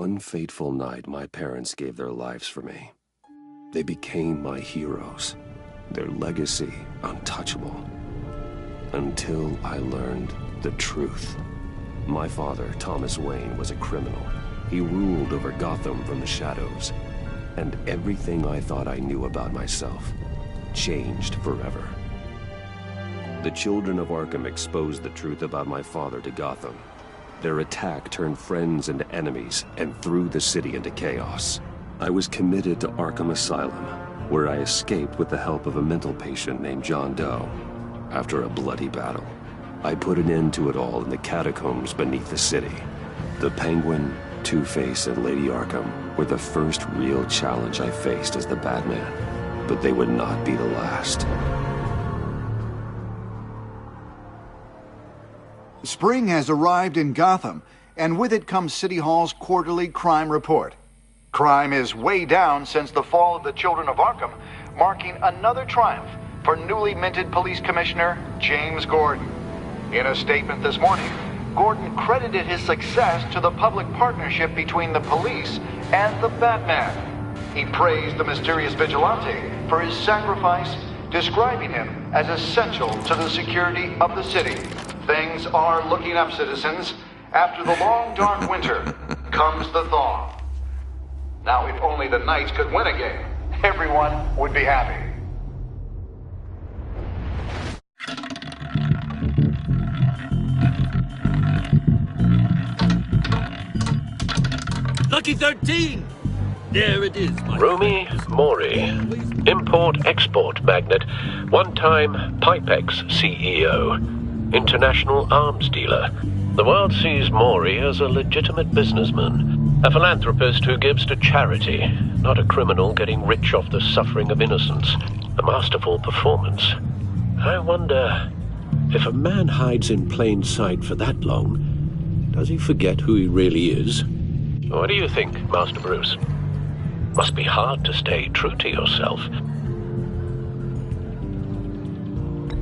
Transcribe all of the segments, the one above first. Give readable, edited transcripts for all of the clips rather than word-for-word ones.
one fateful night, my parents gave their lives for me. They became my heroes, their legacy untouchable. Until I learned the truth. My father, Thomas Wayne, was a criminal. He ruled over Gotham from the shadows. And everything I thought I knew about myself changed forever. The children of Arkham exposed the truth about my father to Gotham. Their attack turned friends into enemies and threw the city into chaos. I was committed to Arkham Asylum, where I escaped with the help of a mental patient named John Doe. After a bloody battle, I put an end to it all in the catacombs beneath the city. The Penguin, Two-Face, and Lady Arkham were the first real challenge I faced as the Batman, but they would not be the last. Spring has arrived in Gotham, and with it comes City Hall's quarterly crime report. Crime is way down since the fall of the Children of Arkham, marking another triumph for newly minted Police Commissioner James Gordon. In a statement this morning, Gordon credited his success to the public partnership between the police and the Batman. He praised the mysterious vigilante for his sacrifice, describing him as essential to the security of the city. Things are looking up, citizens. After the long, dark winter comes the thaw. Now, if only the Knights could win a game, everyone would be happy. Lucky 13! There it is, my Romy Mori, import-export magnate, one-time Pipex CEO, international arms dealer. The world sees Mori as a legitimate businessman, a philanthropist who gives to charity, not a criminal getting rich off the suffering of innocence. A masterful performance. I wonder, if a man hides in plain sight for that long, does he forget who he really is? What do you think, Master Bruce? Must be hard to stay true to yourself.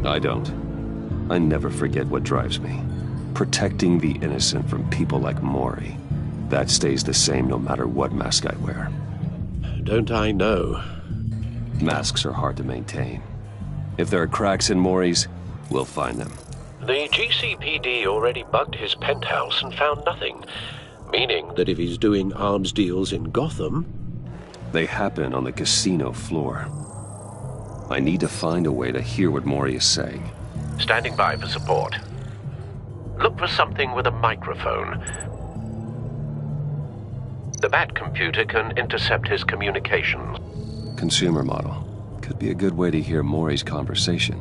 I don't. I never forget what drives me. Protecting the innocent from people like Mori. That stays the same no matter what mask I wear. Don't I know? Masks are hard to maintain. If there are cracks in Mori's, we'll find them. The GCPD already bugged his penthouse and found nothing. Meaning that if he's doing arms deals in Gotham... They happen on the casino floor. I need to find a way to hear what Mori is saying. Standing by for support. Look for something with a microphone. The Bat computer can intercept his communications. Consumer model. Could be a good way to hear Mori's conversation.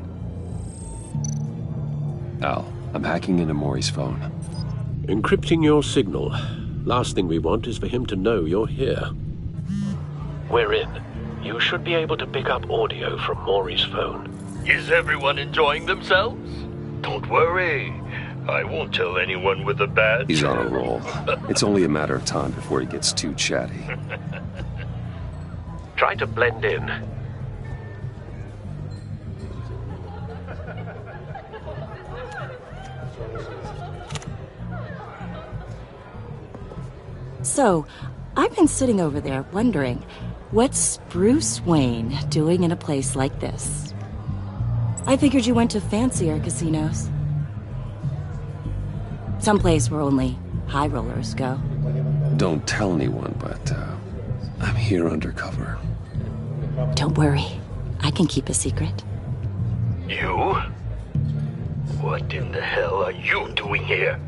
Al, I'm hacking into Mori's phone. Encrypting your signal. Last thing we want is for him to know you're here. We're in. You should be able to pick up audio from Mori's phone. Is everyone enjoying themselves? Don't worry. I won't tell anyone with a badge. He's on a roll. It's only a matter of time before he gets too chatty. Try to blend in. So, I've been sitting over there wondering, what's Bruce Wayne doing in a place like this? I figured you went to fancier casinos. Someplace where only high rollers go. Don't tell anyone, but I'm here undercover. Don't worry. I can keep a secret. You? What in the hell are you doing here?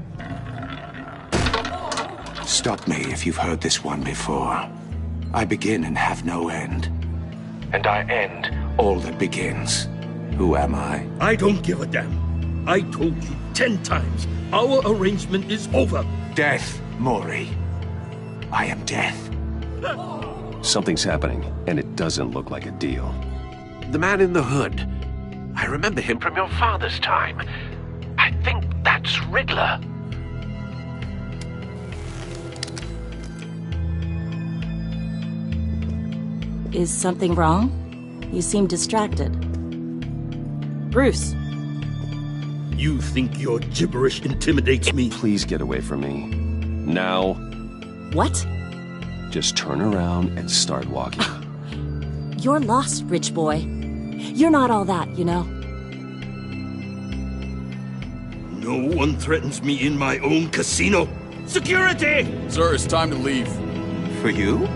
Stop me if you've heard this one before. I begin and have no end. And I end all that begins. Who am I? I don't give a damn. I told you 10 times. Our arrangement is over. Death, Mori. I am death. Something's happening, and it doesn't look like a deal. The man in the hood. I remember him from your father's time. I think that's Riddler. Is something wrong? You seem distracted. Bruce. You think your gibberish intimidates me? Please get away from me. Now. What? Just turn around and start walking. You're lost, rich boy. You're not all that, you know? No one threatens me in my own casino. Security! Sir, it's time to leave. For you?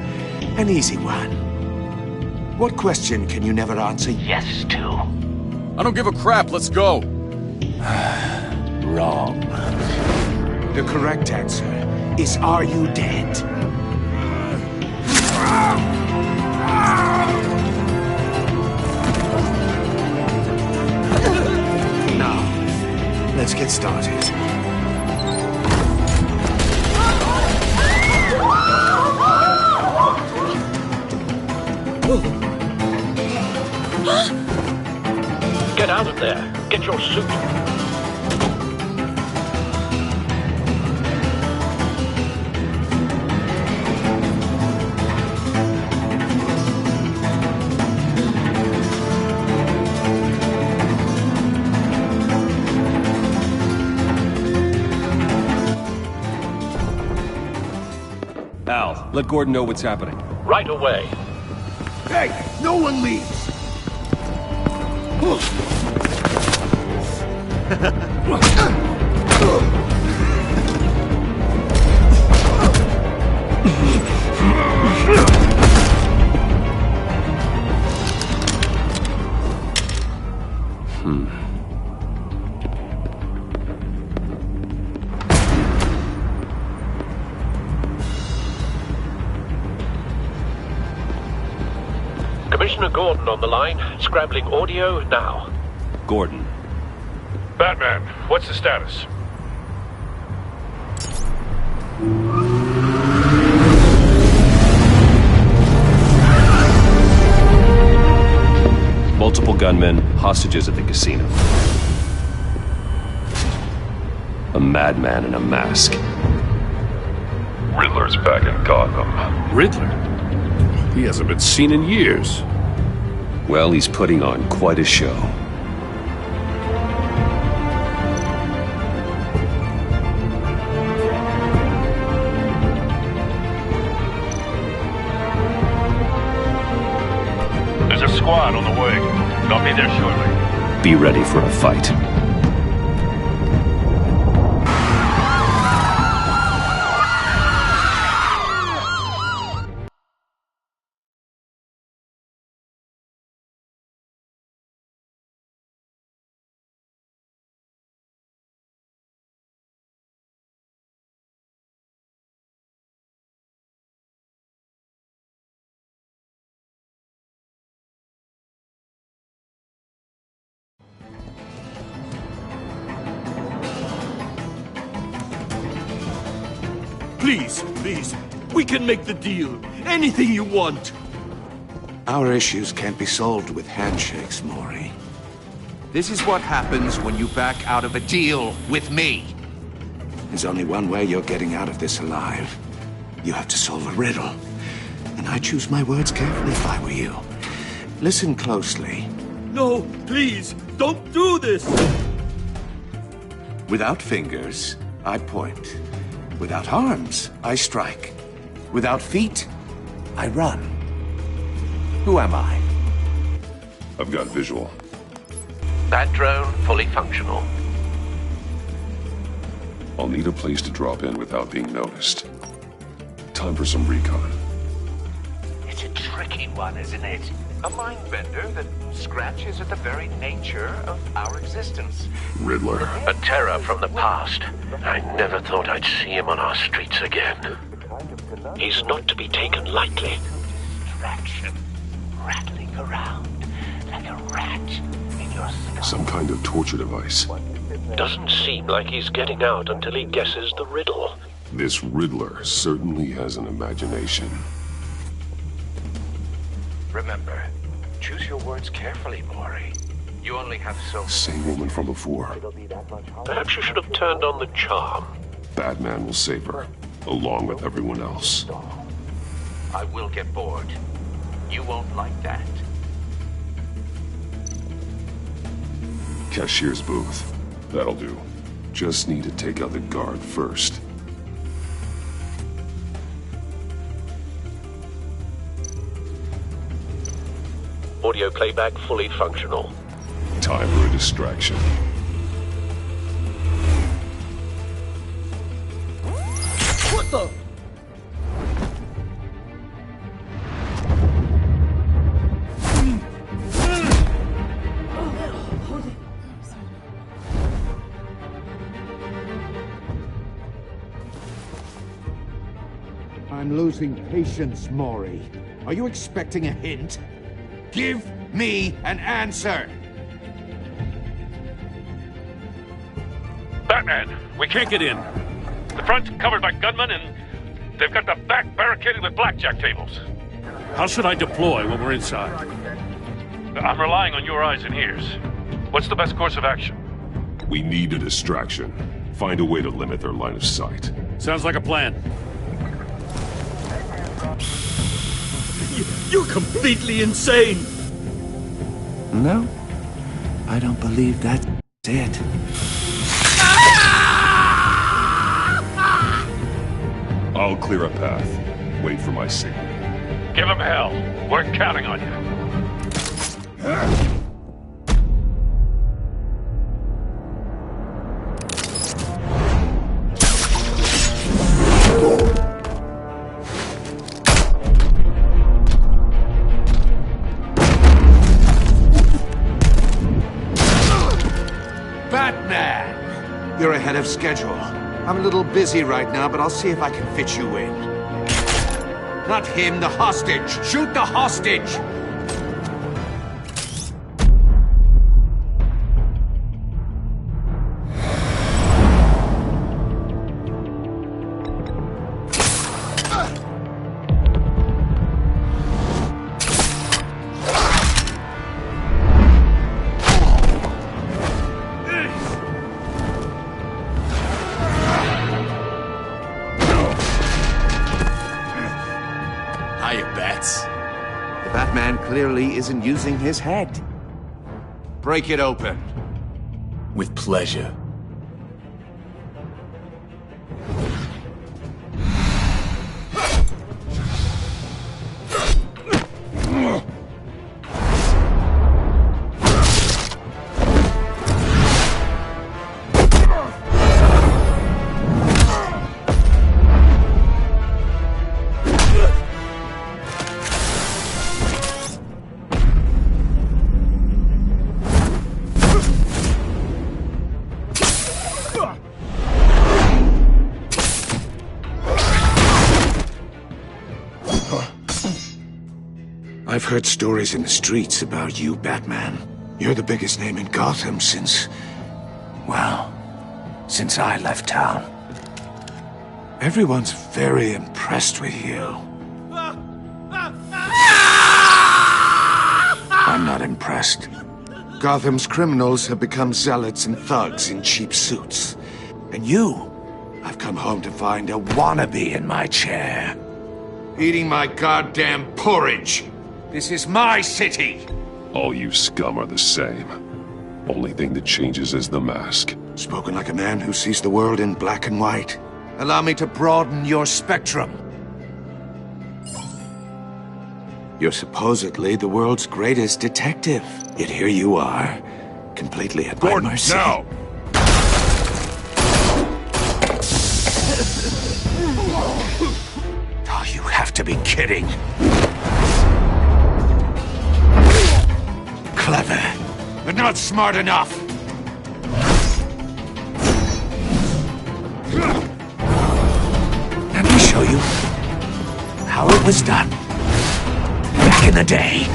An easy one. What question can you never answer yes to? I don't give a crap, let's go. Wrong. The correct answer is, are you dead? Now, let's get started. Get out of there. Get your suit. Al, let Gordon know what's happening. Right away. Hey, no one leaves! Commissioner Gordon on the line, scrabbling audio now. Gordon. Batman, what's the status? Multiple gunmen, hostages at the casino. A madman in a mask. Riddler's back in Gotham. Riddler? He hasn't been seen in years. Well, he's putting on quite a show. There's a squad on the way. They'll be there shortly. Be ready for a fight. Please, we can make the deal. Anything you want. Our issues can't be solved with handshakes, Maury. This is what happens when you back out of a deal with me. There's only one way you're getting out of this alive. You have to solve a riddle. And I choose my words carefully if I were you. Listen closely. No, please, don't do this! Without fingers, I point. Without arms, I strike. Without feet, I run. Who am I? I've got visual. That drone fully functional. I'll need a place to drop in without being noticed. Time for some recon. It's a tricky one, isn't it? A mind bender that scratches at the very nature of our existence. Riddler. A terror from the past. I never thought I'd see him on our streets again. He's not to be taken lightly. Distraction. Rattling around like a rat in your skull. Some kind of torture device. Doesn't seem like he's getting out until he guesses the riddle. This Riddler certainly has an imagination. Remember, choose your words carefully, Maury. You only have so... Same woman from before. Perhaps you should have turned on the charm. Batman will save her, along with everyone else. I will get bored. You won't like that. Cashier's booth. That'll do. Just need to take out the guard first. Audio playback fully functional. Time for a distraction. What the? I'm losing patience, Maury. Are you expecting a hint? Give me an answer! Batman, we can't get in. The front's covered by gunmen, and they've got the back barricaded with blackjack tables. How should I deploy when we're inside? I'm relying on your eyes and ears. What's the best course of action? We need a distraction. Find a way to limit their line of sight. Sounds like a plan. You're completely insane! No, I don't believe that's it. I'll clear a path. Wait for my signal. Give him hell. We're counting on you. Batman! You're ahead of schedule. I'm a little busy right now, but I'll see if I can fit you in. Not him, the hostage! Shoot the hostage! The Batman clearly isn't using his head. Break it open. With pleasure. I've heard stories in the streets about you, Batman. You're the biggest name in Gotham since... well, since I left town. Everyone's very impressed with you. I'm not impressed. Gotham's criminals have become zealots and thugs in cheap suits. And you, I've come home to find a wannabe in my chair. Eating my goddamn porridge! This is my city! All you scum are the same. Only thing that changes is the mask. Spoken like a man who sees the world in black and white. Allow me to broaden your spectrum. You're supposedly the world's greatest detective. Yet here you are, completely at my mercy. Now! Oh, you have to be kidding. Clever, But not smart enough! let me show you how it was done back in the day.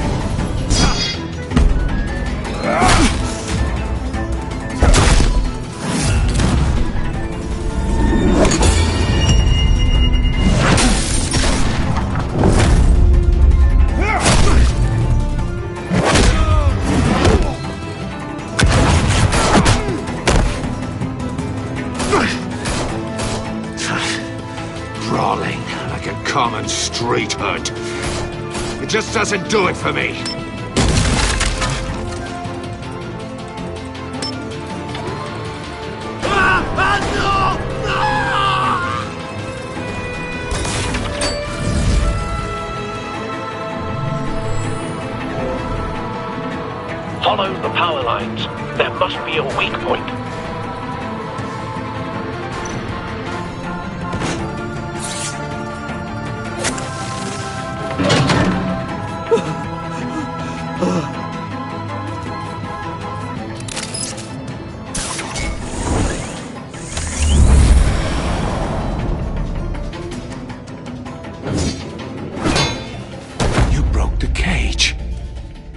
Brawling like a common street hood. It just doesn't do it for me. Follow the power lines. There must be a weak point.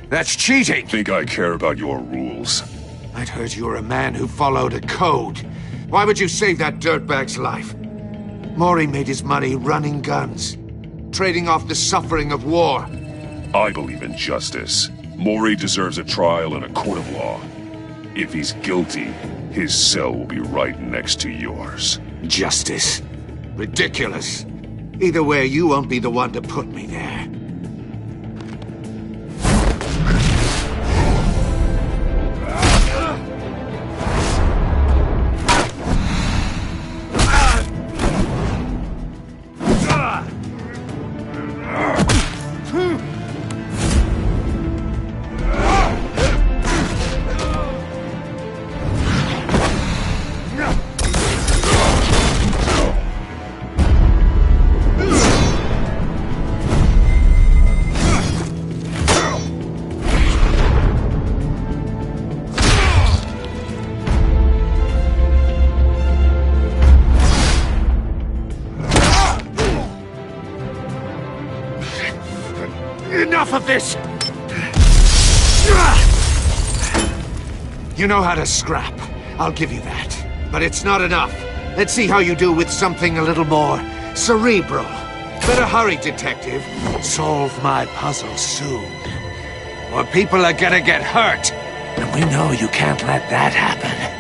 That's cheating! Think I care about your rules? I'd heard you were a man who followed a code. Why would you save that dirtbag's life? Maury made his money running guns, trading off the suffering of war. I believe in justice. Maury deserves a trial in a court of law. If he's guilty, his cell will be right next to yours. Justice? Ridiculous. Either way, you won't be the one to put me there. Enough of this! You know how to scrap. I'll give you that. But it's not enough. Let's see how you do with something a little more cerebral. Better hurry, detective. Solve my puzzle soon. Or people are gonna get hurt. And we know you can't let that happen.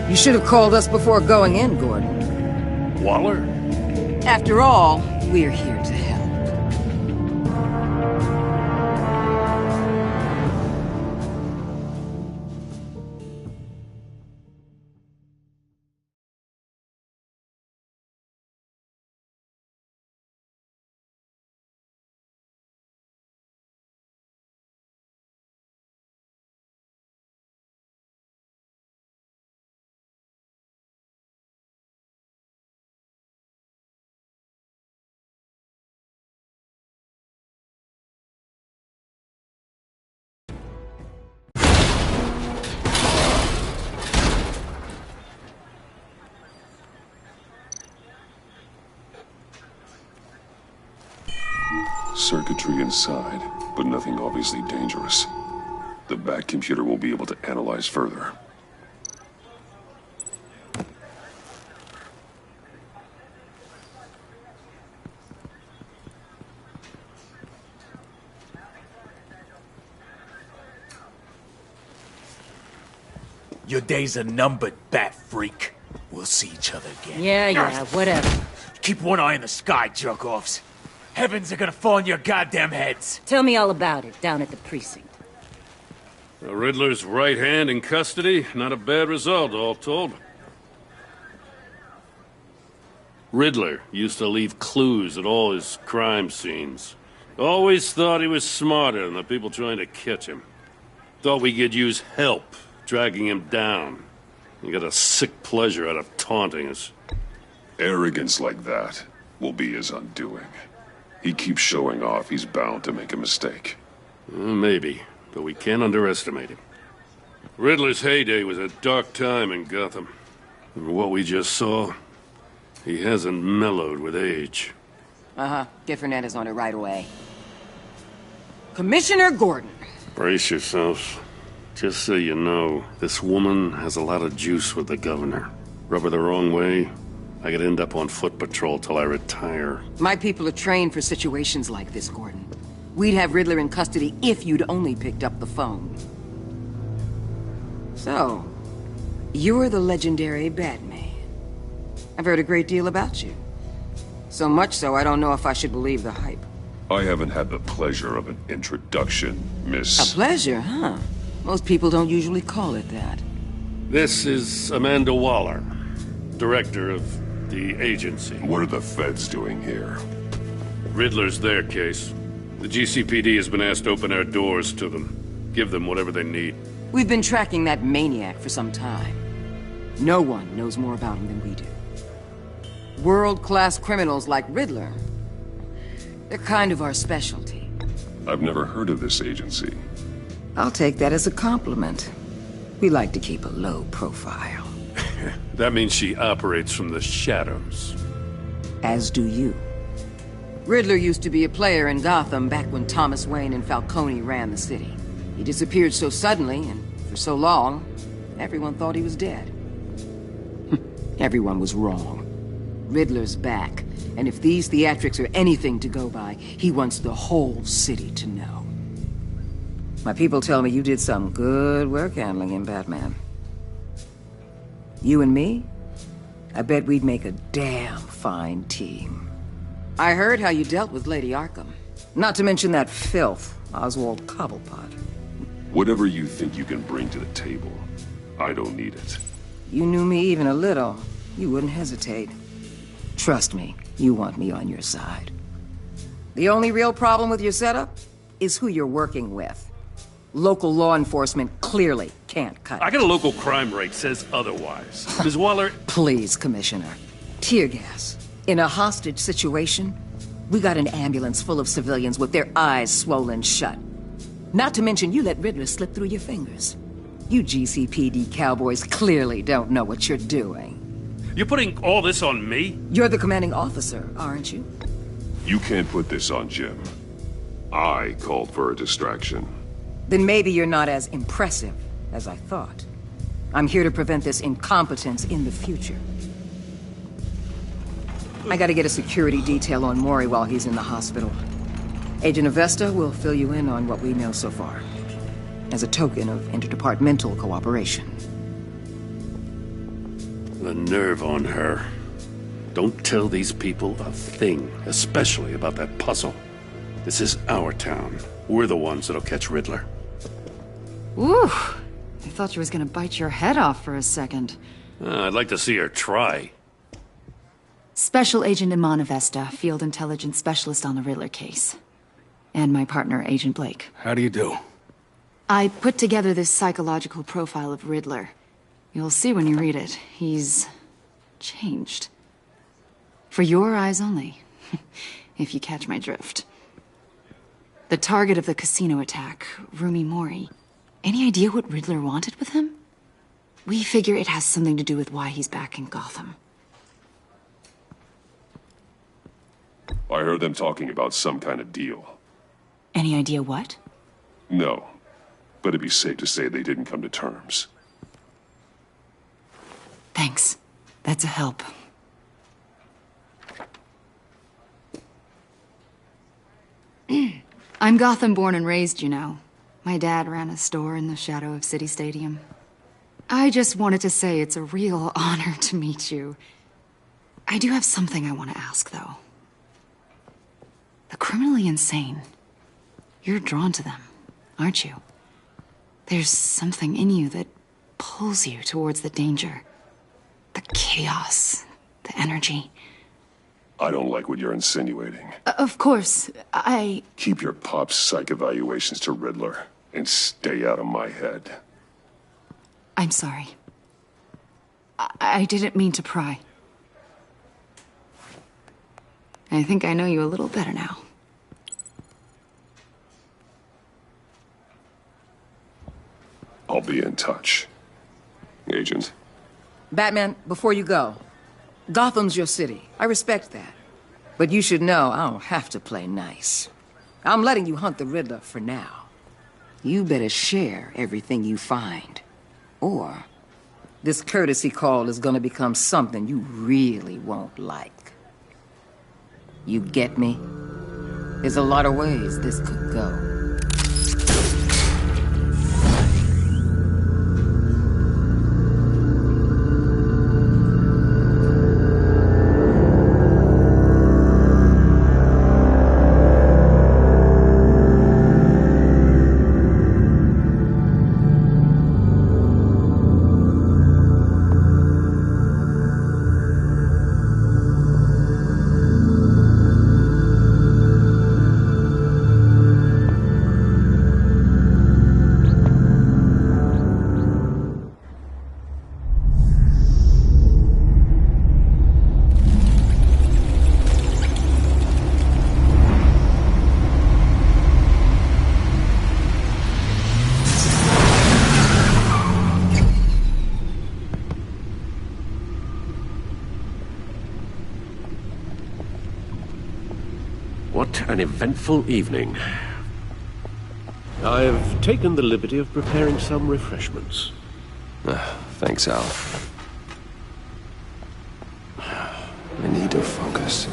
You should have called us before going in, Gordon. Waller? After all, we're here to help. Circuitry inside, but nothing obviously dangerous. The back computer will be able to analyze further. Your days are numbered, bat freak. We'll see each other again. Yeah, whatever. Keep one eye in the sky, jerk-offs. Heavens are gonna fall on your goddamn heads. Tell me all about it down at the precinct. The Riddler's right hand in custody. Not a bad result, all told. Riddler used to leave clues at all his crime scenes. Always thought he was smarter than the people trying to catch him. Thought we could use help dragging him down. He got a sick pleasure out of taunting us. Arrogance like that will be his undoing. He keeps showing off, he's bound to make a mistake. Maybe, but we can't underestimate him. Riddler's heyday was a dark time in Gotham. And what we just saw, he hasn't mellowed with age. Uh-huh. Get Fernandez on it right away. Commissioner Gordon. Brace yourselves. Just so you know, this woman has a lot of juice with the governor. Rub her the wrong way, I could end up on foot patrol till I retire. My people are trained for situations like this, Gordon. We'd have Riddler in custody if you'd only picked up the phone. So, you're the legendary Batman. I've heard a great deal about you. So much so, I don't know if I should believe the hype. I haven't had the pleasure of an introduction, Miss... A pleasure, huh? Most people don't usually call it that. This is Amanda Waller, director of the agency. What are the feds doing here? Riddler's their case. The GCPD has been asked to open our doors to them. Give them whatever they need. We've been tracking that maniac for some time. No one knows more about him than we do. World-class criminals like Riddler. They're kind of our specialty. I've never heard of this agency. I'll take that as a compliment. We like to keep a low profile. That means she operates from the shadows. As do you. Riddler used to be a player in Gotham back when Thomas Wayne and Falcone ran the city. He disappeared so suddenly and for so long, everyone thought he was dead. Everyone was wrong. Riddler's back, and if these theatrics are anything to go by, he wants the whole city to know. My people tell me you did some good work handling him, Batman. You and me? I bet we'd make a damn fine team. I heard how you dealt with Lady Arkham. Not to mention that filth, Oswald Cobblepot. Whatever you think you can bring to the table, I don't need it. You knew me even a little, you wouldn't hesitate. Trust me, you want me on your side. The only real problem with your setup is who you're working with. Local law enforcement clearly can't cut it. I got a local crime rate says otherwise. Ms. Waller... Please, Commissioner. Tear gas. In a hostage situation, we got an ambulance full of civilians with their eyes swollen shut. Not to mention you let Riddler slip through your fingers. You GCPD cowboys clearly don't know what you're doing. You're putting all this on me? You're the commanding officer, aren't you? You can't put this on Jim. I called for a distraction. Then maybe you're not as impressive as I thought. I'm here to prevent this incompetence in the future. I gotta get a security detail on Mori while he's in the hospital. Agent Avesta will fill you in on what we know so far, as a token of interdepartmental cooperation. The nerve on her. Don't tell these people a thing, especially about that puzzle. This is our town. We're the ones that'll catch Riddler. Ooh, I thought she was gonna bite your head off for a second. I'd like to see her try. Special Agent Iman Avesta, Field Intelligence Specialist on the Riddler case. And my partner, Agent Blake. How do you do? I put together this psychological profile of Riddler. You'll see when you read it. He's... changed. For your eyes only, if you catch my drift. The target of the casino attack, Rumi Mori. Any idea what Riddler wanted with him? We figure it has something to do with why he's back in Gotham. I heard them talking about some kind of deal. Any idea what? No, but it'd be safe to say they didn't come to terms. Thanks. That's a help. I'm Gotham born and raised, you know. My dad ran a store in the shadow of City Stadium. I just wanted to say it's a real honor to meet you. I do have something I want to ask, though. The criminally insane. You're drawn to them, aren't you? There's something in you that pulls you towards the danger. The chaos, the energy. I don't like what you're insinuating. Of course, Keep your pop's psych evaluations to Riddler, and stay out of my head. I'm sorry. I didn't mean to pry. I think I know you a little better now. I'll be in touch. Agent. Batman, before you go, Gotham's your city. I respect that. But you should know I don't have to play nice. I'm letting you hunt the Riddler for now. You better share everything you find. Or this courtesy call is gonna become something you really won't like. You get me? There's a lot of ways this could go. What an eventful evening. I've taken the liberty of preparing some refreshments. Thanks, Al. I need to focus.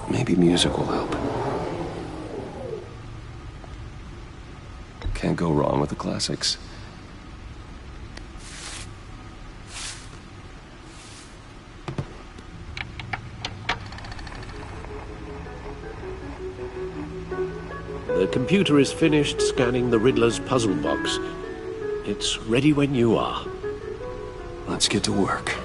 Maybe music will help. Can't go wrong with the classics. The computer is finished scanning the Riddler's puzzle box. It's ready when you are. Let's get to work.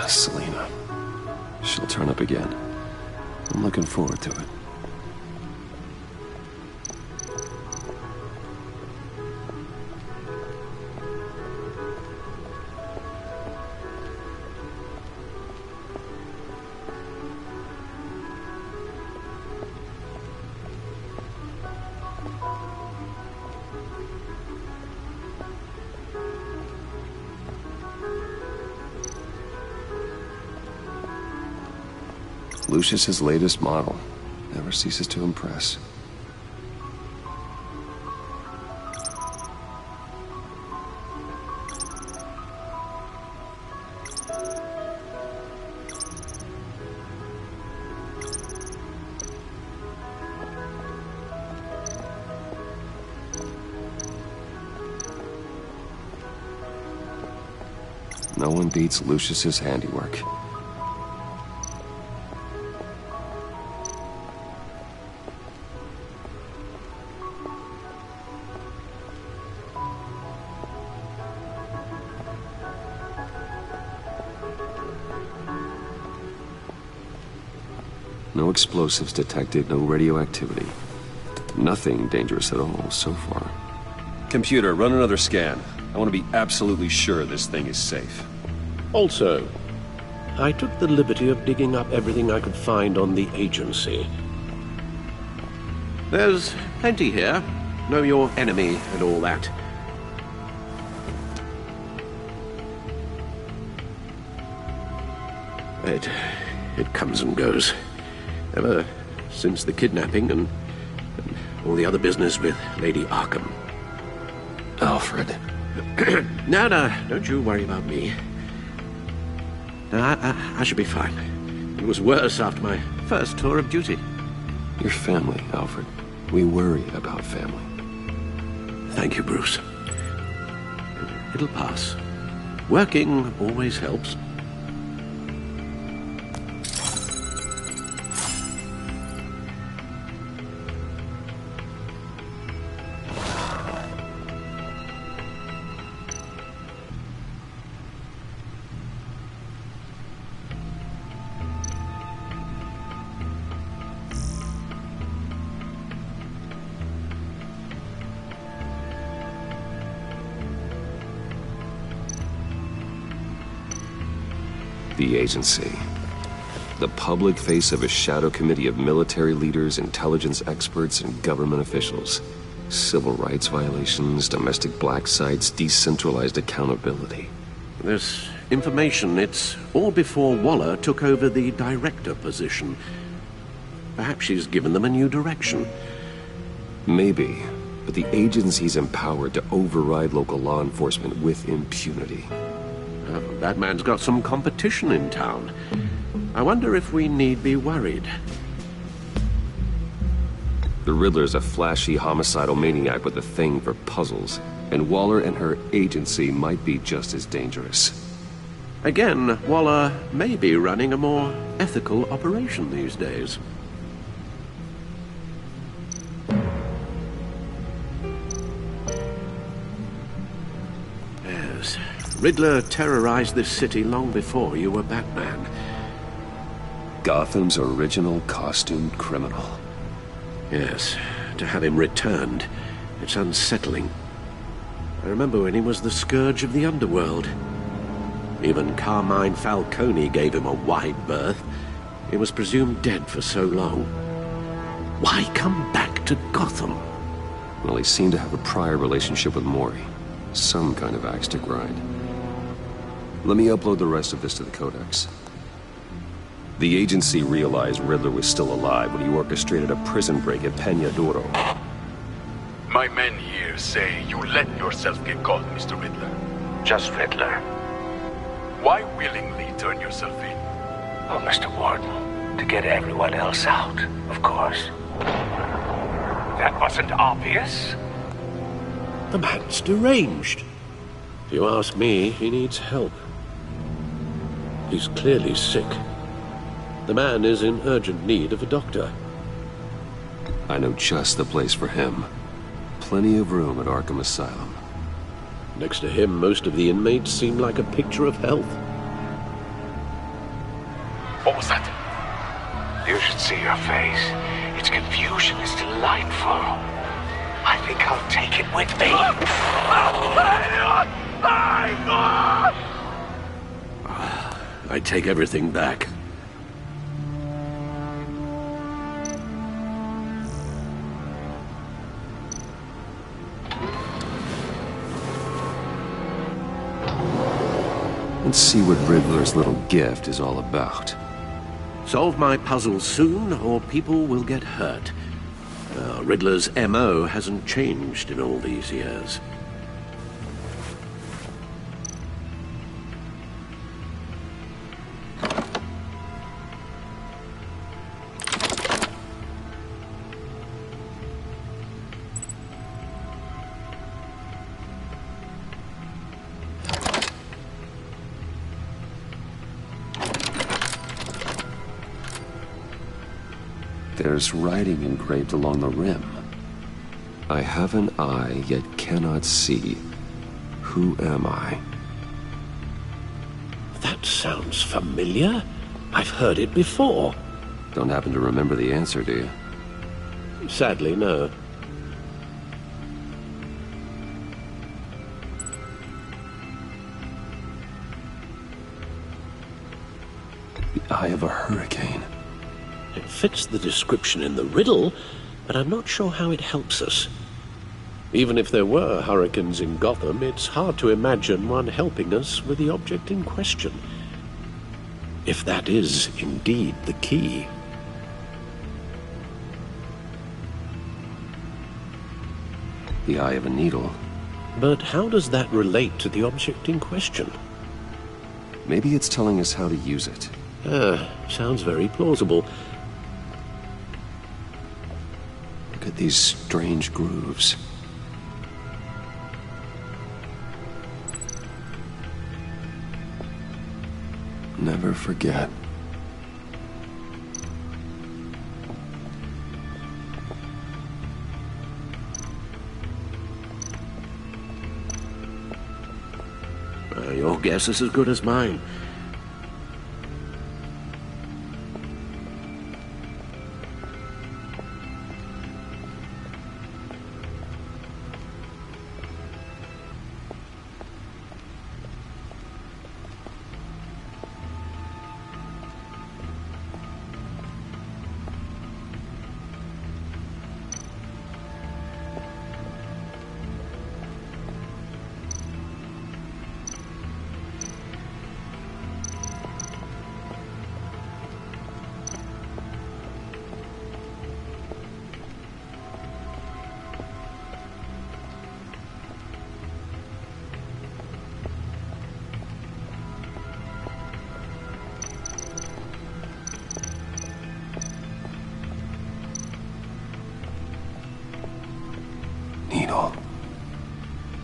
Selena. She'll turn up again. I'm looking forward to it. Lucius's latest model never ceases to impress. No one beats Lucius's handiwork. No explosives detected, no radioactivity. Nothing dangerous at all so far. Computer, run another scan. I want to be absolutely sure this thing is safe. Also, I took the liberty of digging up everything I could find on the agency. There's plenty here. Know your enemy and all that. It comes and goes. Ever since the kidnapping and all the other business with Lady Arkham. Alfred. No, don't you worry about me. No, I should be fine. It was worse after my first tour of duty. Your family, Alfred. We worry about family. Thank you, Bruce. It'll pass. Working always helps. The agency. The public face of a shadow committee of military leaders, intelligence experts, and government officials. Civil rights violations, domestic black sites, decentralized accountability. This information, it's all before Waller took over the director position. Perhaps she's given them a new direction. Maybe, but the agency's empowered to override local law enforcement with impunity. Batman's got some competition in town. I wonder if we need be worried. The Riddler's a flashy, homicidal maniac with a thing for puzzles, and Waller and her agency might be just as dangerous. Again, Waller may be running a more ethical operation these days. Yes, Riddler terrorized this city long before you were Batman. Gotham's original costumed criminal. Yes, to have him returned, it's unsettling. I remember when he was the scourge of the underworld. Even Carmine Falcone gave him a wide berth. He was presumed dead for so long. Why come back to Gotham? Well, he seemed to have a prior relationship with Mori. Some kind of axe to grind. Let me upload the rest of this to the Codex. The agency realized Riddler was still alive when he orchestrated a prison break at Peña Duro. My men here say you let yourself get caught, Mr. Riddler. Just Riddler. Why willingly turn yourself in? Oh, Mr. Warden, to get everyone else out, of course. That wasn't obvious. The man's deranged. If you ask me, he needs help. He's clearly sick. The man is in urgent need of a doctor. I know just the place for him. Plenty of room at Arkham Asylum. Next to him, most of the inmates seem like a picture of health. What was that? You should see your face. Its confusion is delightful. I think I'll take it with me. I take everything back. Let's see what Riddler's little gift is all about. Solve my puzzle soon, or people will get hurt. Riddler's M.O. hasn't changed in all these years. There's writing engraved along the rim. I have an eye, yet cannot see. Who am I? That sounds familiar. I've heard it before. Don't happen to remember the answer, do you? Sadly, no. The eye of a hurricane. It fits the description in the riddle, but I'm not sure how it helps us. Even if there were hurricanes in Gotham, it's hard to imagine one helping us with the object in question. If that is indeed the key. The eye of a needle. But how does that relate to the object in question? Maybe it's telling us how to use it. Sounds very plausible. Look at these strange grooves. Never forget. Your guess is as good as mine.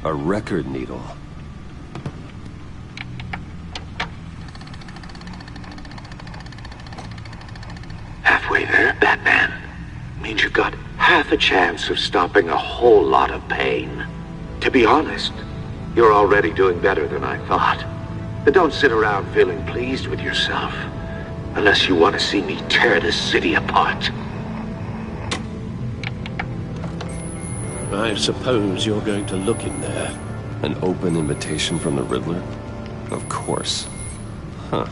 A record needle. Halfway there, Batman. Means you've got half a chance of stopping a whole lot of pain. To be honest, you're already doing better than I thought. But don't sit around feeling pleased with yourself, unless you want to see me tear this city apart. I suppose you're going to look in there. An open invitation from the Riddler? Of course. Huh.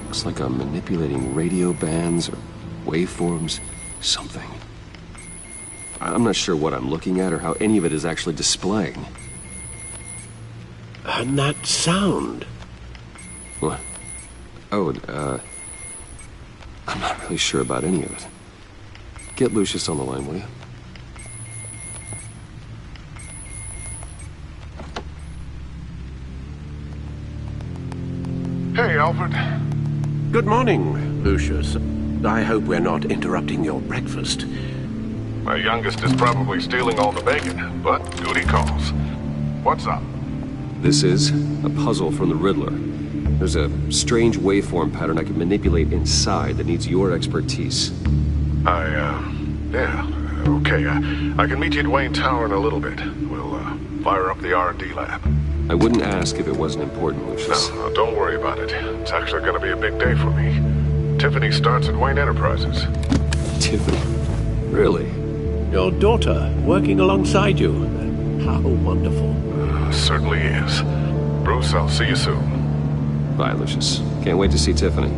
Looks like I'm manipulating radio bands or waveforms. Something. I'm not sure what I'm looking at or how any of it is actually displaying. And that sound? What? Oh, I'm not really sure about any of it. Get Lucius on the line, will you? Hey, Alfred. Good morning, Lucius. I hope we're not interrupting your breakfast. My youngest is probably stealing all the bacon, but duty calls. What's up? This is a puzzle from the Riddler. There's a strange waveform pattern I can manipulate inside that needs your expertise. Yeah, okay. I can meet you at Wayne Tower in a little bit. We'll, fire up the R&D lab. I wouldn't ask if it wasn't important, Lucius. No, don't worry about it. It's actually gonna be a big day for me. Tiffany starts at Wayne Enterprises. Tiffany? Really? Your daughter, working alongside you. How wonderful. Certainly is. Bruce, I'll see you soon. Bye, Lucius. Can't wait to see Tiffany.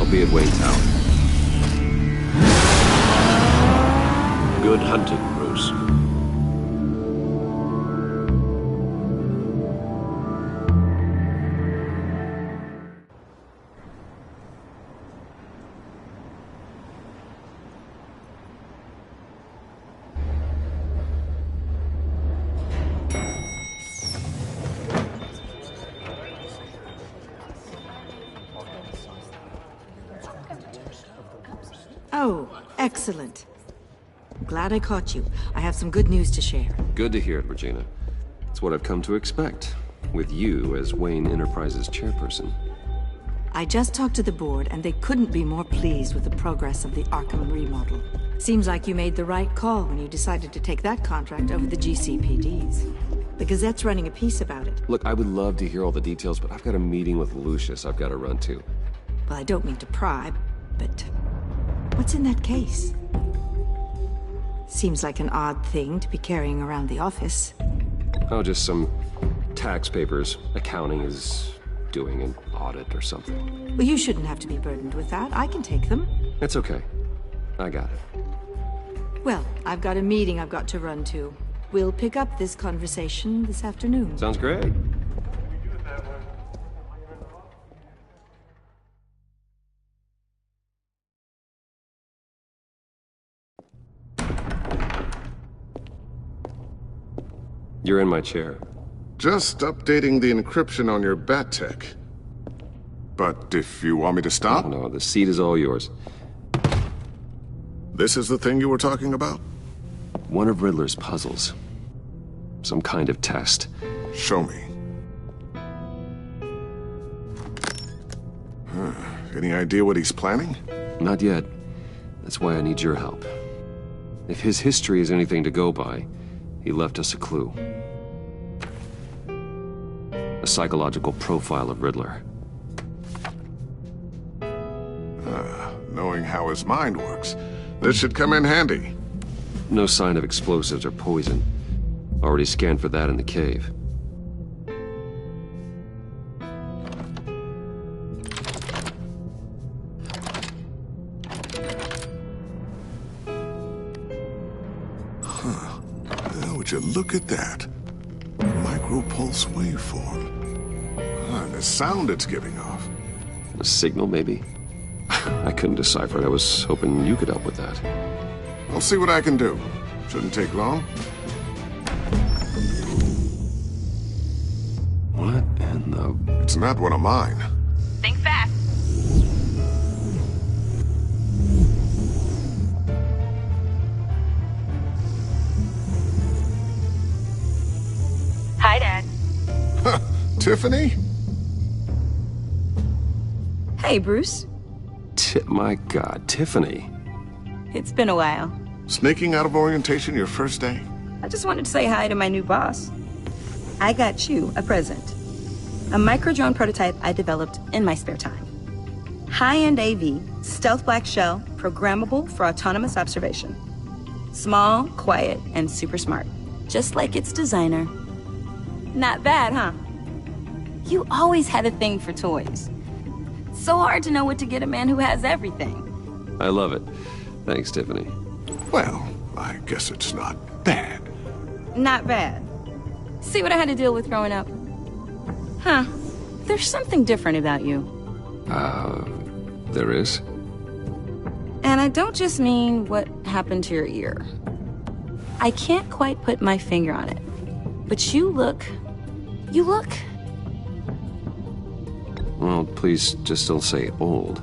I'll be at Wayne Tower. Good hunting, Bruce. Oh, excellent. Glad I caught you. I have some good news to share. Good to hear it, Regina. It's what I've come to expect, with you as Wayne Enterprises chairperson. I just talked to the board, and they couldn't be more pleased with the progress of the Arkham remodel. Seems like you made the right call when you decided to take that contract over the GCPD's. The Gazette's running a piece about it. Look, I would love to hear all the details, but I've got a meeting with Lucius I've got to run to. Well, I don't mean to pry, but what's in that case? Seems like an odd thing to be carrying around the office. Oh, just some tax papers. Accounting is doing an audit or something. Well, you shouldn't have to be burdened with that. I can take them. It's okay. I got it. Well, I've got a meeting I've got to run to. We'll pick up this conversation this afternoon. Sounds great. You're in my chair. Just updating the encryption on your bat tech. But if you want me to stop? No, the seat is all yours. This is the thing you were talking about? One of Riddler's puzzles. Some kind of test. Show me. Any idea what he's planning? Not yet. That's why I need your help. If his history is anything to go by, he left us a clue. A psychological profile of Riddler. Knowing how his mind works, this should come in handy. No sign of explosives or poison. Already scanned for that in the cave. Would you look at that? Micropulse waveform. And the sound it's giving off. A signal, maybe? I couldn't decipher it. I was hoping you could help with that. I'll see what I can do. Shouldn't take long. What in the... It's not one of mine. Think fast. Tiffany? Hey, Bruce. My God, Tiffany. It's been a while. Sneaking out of orientation your first day? I just wanted to say hi to my new boss. I got you a present. A micro-drone prototype I developed in my spare time. High-end AV, stealth black shell, programmable for autonomous observation. Small, quiet, and super smart. Just like its designer. Not bad, huh? You always had a thing for toys. So hard to know what to get a man who has everything. I love it. Thanks, Tiffany. Well, I guess it's not bad. Not bad. See what I had to deal with growing up? Huh. There's something different about you. There is? And I don't just mean what happened to your ear. I can't quite put my finger on it. But you look... Well, please just don't say old.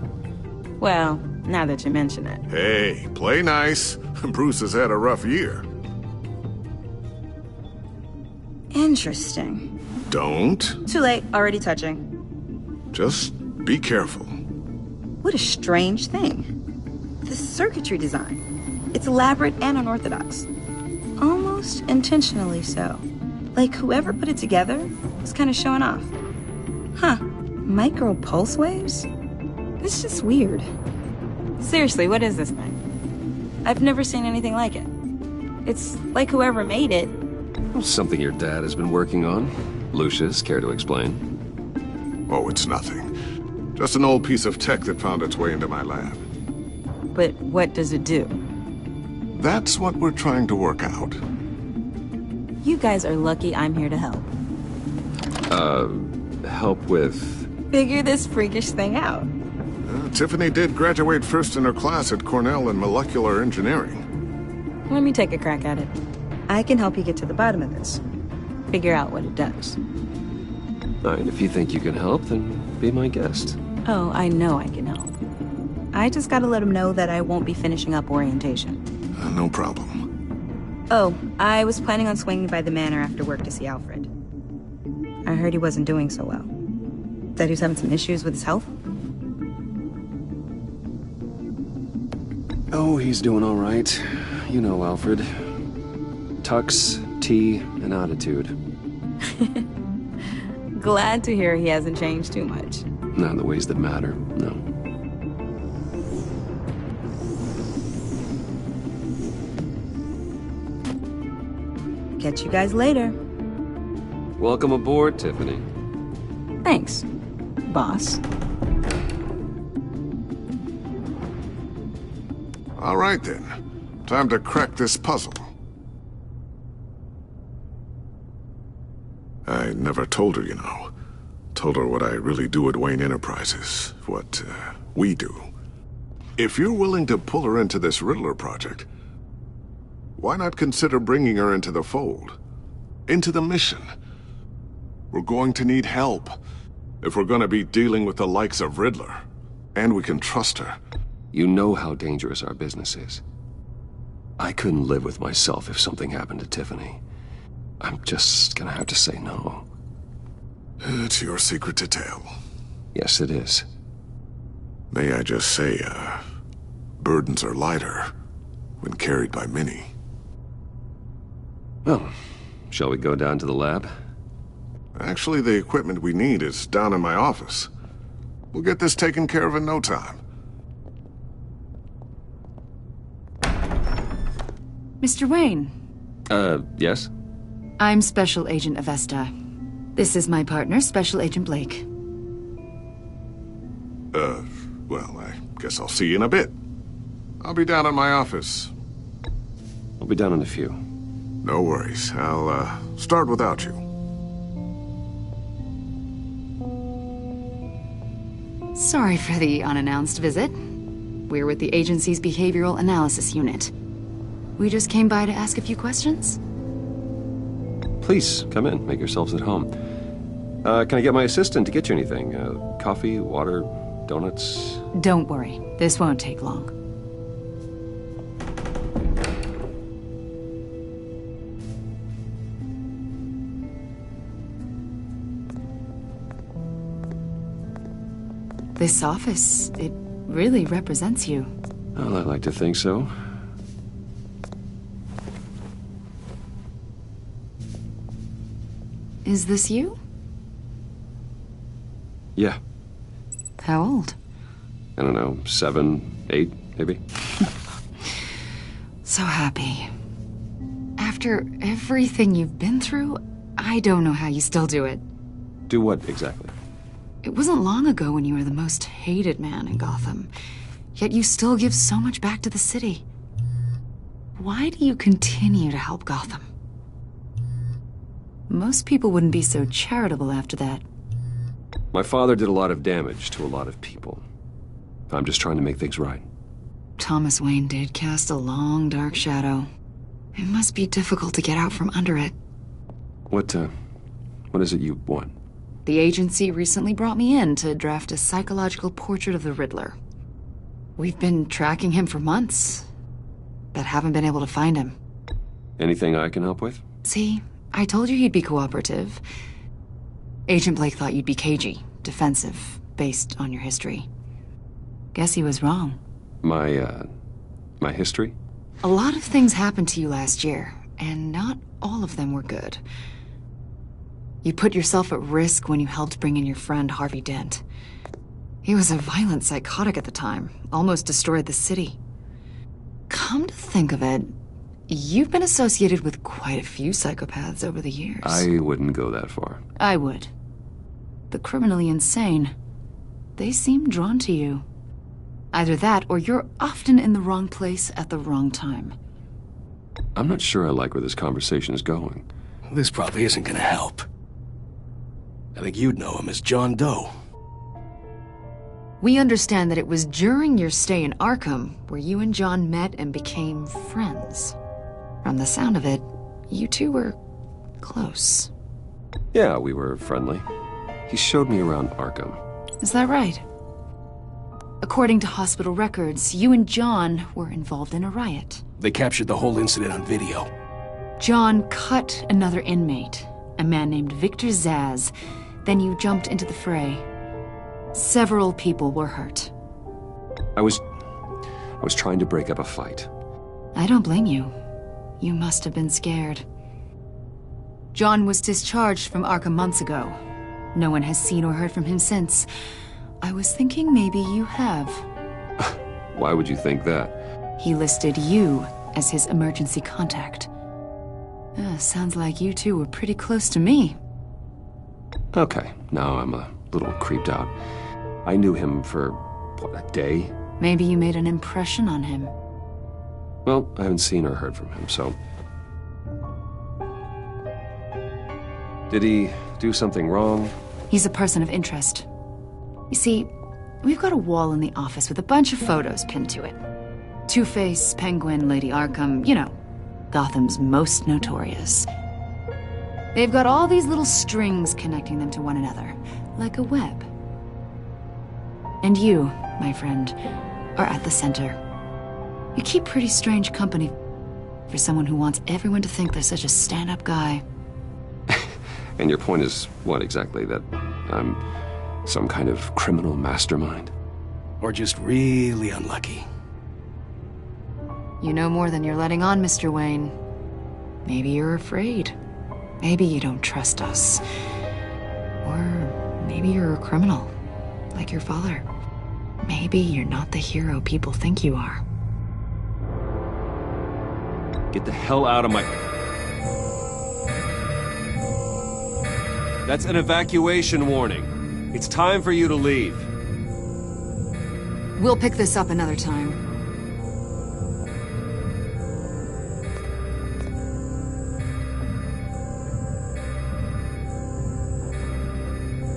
Well, now that you mention it. Hey, play nice. Bruce has had a rough year. Interesting. Don't. Too late, already touching. Just be careful. What a strange thing. The circuitry design. It's elaborate and unorthodox. Almost intentionally so. Like whoever put it together was kind of showing off. Huh. Micro pulse waves? It's just weird. Seriously, what is this thing? I've never seen anything like it. It's like whoever made it. Something your dad has been working on. Lucius, care to explain? Oh, it's nothing. Just an old piece of tech that found its way into my lab. But what does it do? That's what we're trying to work out. You guys are lucky I'm here to help. Help with... Figure this freakish thing out. Tiffany did graduate first in her class at Cornell in molecular engineering. Let me take a crack at it. I can help you get to the bottom of this. Figure out what it does. All right, if you think you can help, then be my guest. Oh, I know I can help. I just gotta let him know that I won't be finishing up orientation. No problem. Oh, I was planning on swinging by the manor after work to see Alfred. I heard he wasn't doing so well. That he was having some issues with his health? Oh, he's doing all right. You know Alfred. Tux, tea, and attitude. Glad to hear he hasn't changed too much. Not in the ways that matter, no. Catch you guys later. Welcome aboard, Tiffany. Thanks, boss. All right, then. Time to crack this puzzle. I never told her, you know. Told her what I really do at Wayne Enterprises. What, we do. If you're willing to pull her into this Riddler project, why not consider bringing her into the fold? Into the mission? We're going to need help if we're going to be dealing with the likes of Riddler. And we can trust her. You know how dangerous our business is. I couldn't live with myself if something happened to Tiffany. I'm just gonna have to say no. It's your secret to tell. Yes, it is. May I just say, burdens are lighter when carried by many. Well, shall we go down to the lab? Actually, the equipment we need is down in my office. We'll get this taken care of in no time. Mr. Wayne. Yes? I'm Special Agent Avesta. This is my partner, Special Agent Blake. Well, I guess I'll see you in a bit. I'll be down in my office. I'll be down in a few. No worries. I'll, start without you. Sorry for the unannounced visit. We're with the agency's Behavioral Analysis Unit. We just came by to ask a few questions. Please, come in. Make yourselves at home. Can I get my assistant to get you anything? Coffee, water, donuts? Don't worry. This won't take long. This office, it really represents you. Well, I like to think so. Is this you? Yeah. How old? I don't know, 7, 8, maybe? So happy. After everything you've been through, I don't know how you still do it. Do what, exactly? It wasn't long ago when you were the most hated man in Gotham. Yet you still give so much back to the city. Why do you continue to help Gotham? Most people wouldn't be so charitable after that. My father did a lot of damage to a lot of people. I'm just trying to make things right. Thomas Wayne did cast a long, dark shadow. It must be difficult to get out from under it. What is it you want? The agency recently brought me in to draft a psychological portrait of the Riddler. We've been tracking him for months, but haven't been able to find him. Anything I can help with? See, I told you he'd be cooperative. Agent Blake thought you'd be cagey, defensive, based on your history. Guess he was wrong. My history? A lot of things happened to you last year, and not all of them were good. You put yourself at risk when you helped bring in your friend Harvey Dent. He was a violent psychotic at the time, almost destroyed the city. Come to think of it, you've been associated with quite a few psychopaths over the years. I wouldn't go that far. I would. The criminally insane. They seem drawn to you. Either that, or you're often in the wrong place at the wrong time. I'm not sure I like where this conversation is going. This probably isn't gonna help. I think you'd know him as John Doe. We understand that it was during your stay in Arkham where you and John met and became friends. From the sound of it, you two were close. Yeah, we were friendly. He showed me around Arkham. Is that right? According to hospital records, you and John were involved in a riot. They captured the whole incident on video. John cut another inmate, a man named Victor Zaz. Then you jumped into the fray. Several people were hurt. I was trying to break up a fight. I don't blame you. You must have been scared. John was discharged from Arkham months ago. No one has seen or heard from him since. I was thinking maybe you have. Why would you think that? He listed you as his emergency contact. Sounds like you two were pretty close to me. Okay, now I'm a little creeped out. I knew him for, what, a day? Maybe you made an impression on him. Well, I haven't seen or heard from him, so... Did he do something wrong? He's a person of interest. You see, we've got a wall in the office with a bunch of photos pinned to it. Two-Face, Penguin, Lady Arkham, you know, Gotham's most notorious. They've got all these little strings connecting them to one another, like a web. And you, my friend, are at the center. You keep pretty strange company for someone who wants everyone to think they're such a stand-up guy. And your point is what exactly? That I'm some kind of criminal mastermind? Or just really unlucky? You know more than you're letting on, Mr. Wayne. Maybe you're afraid. Maybe you don't trust us. Or maybe you're a criminal, like your father. Maybe you're not the hero people think you are. Get the hell out of my... That's an evacuation warning. It's time for you to leave. We'll pick this up another time.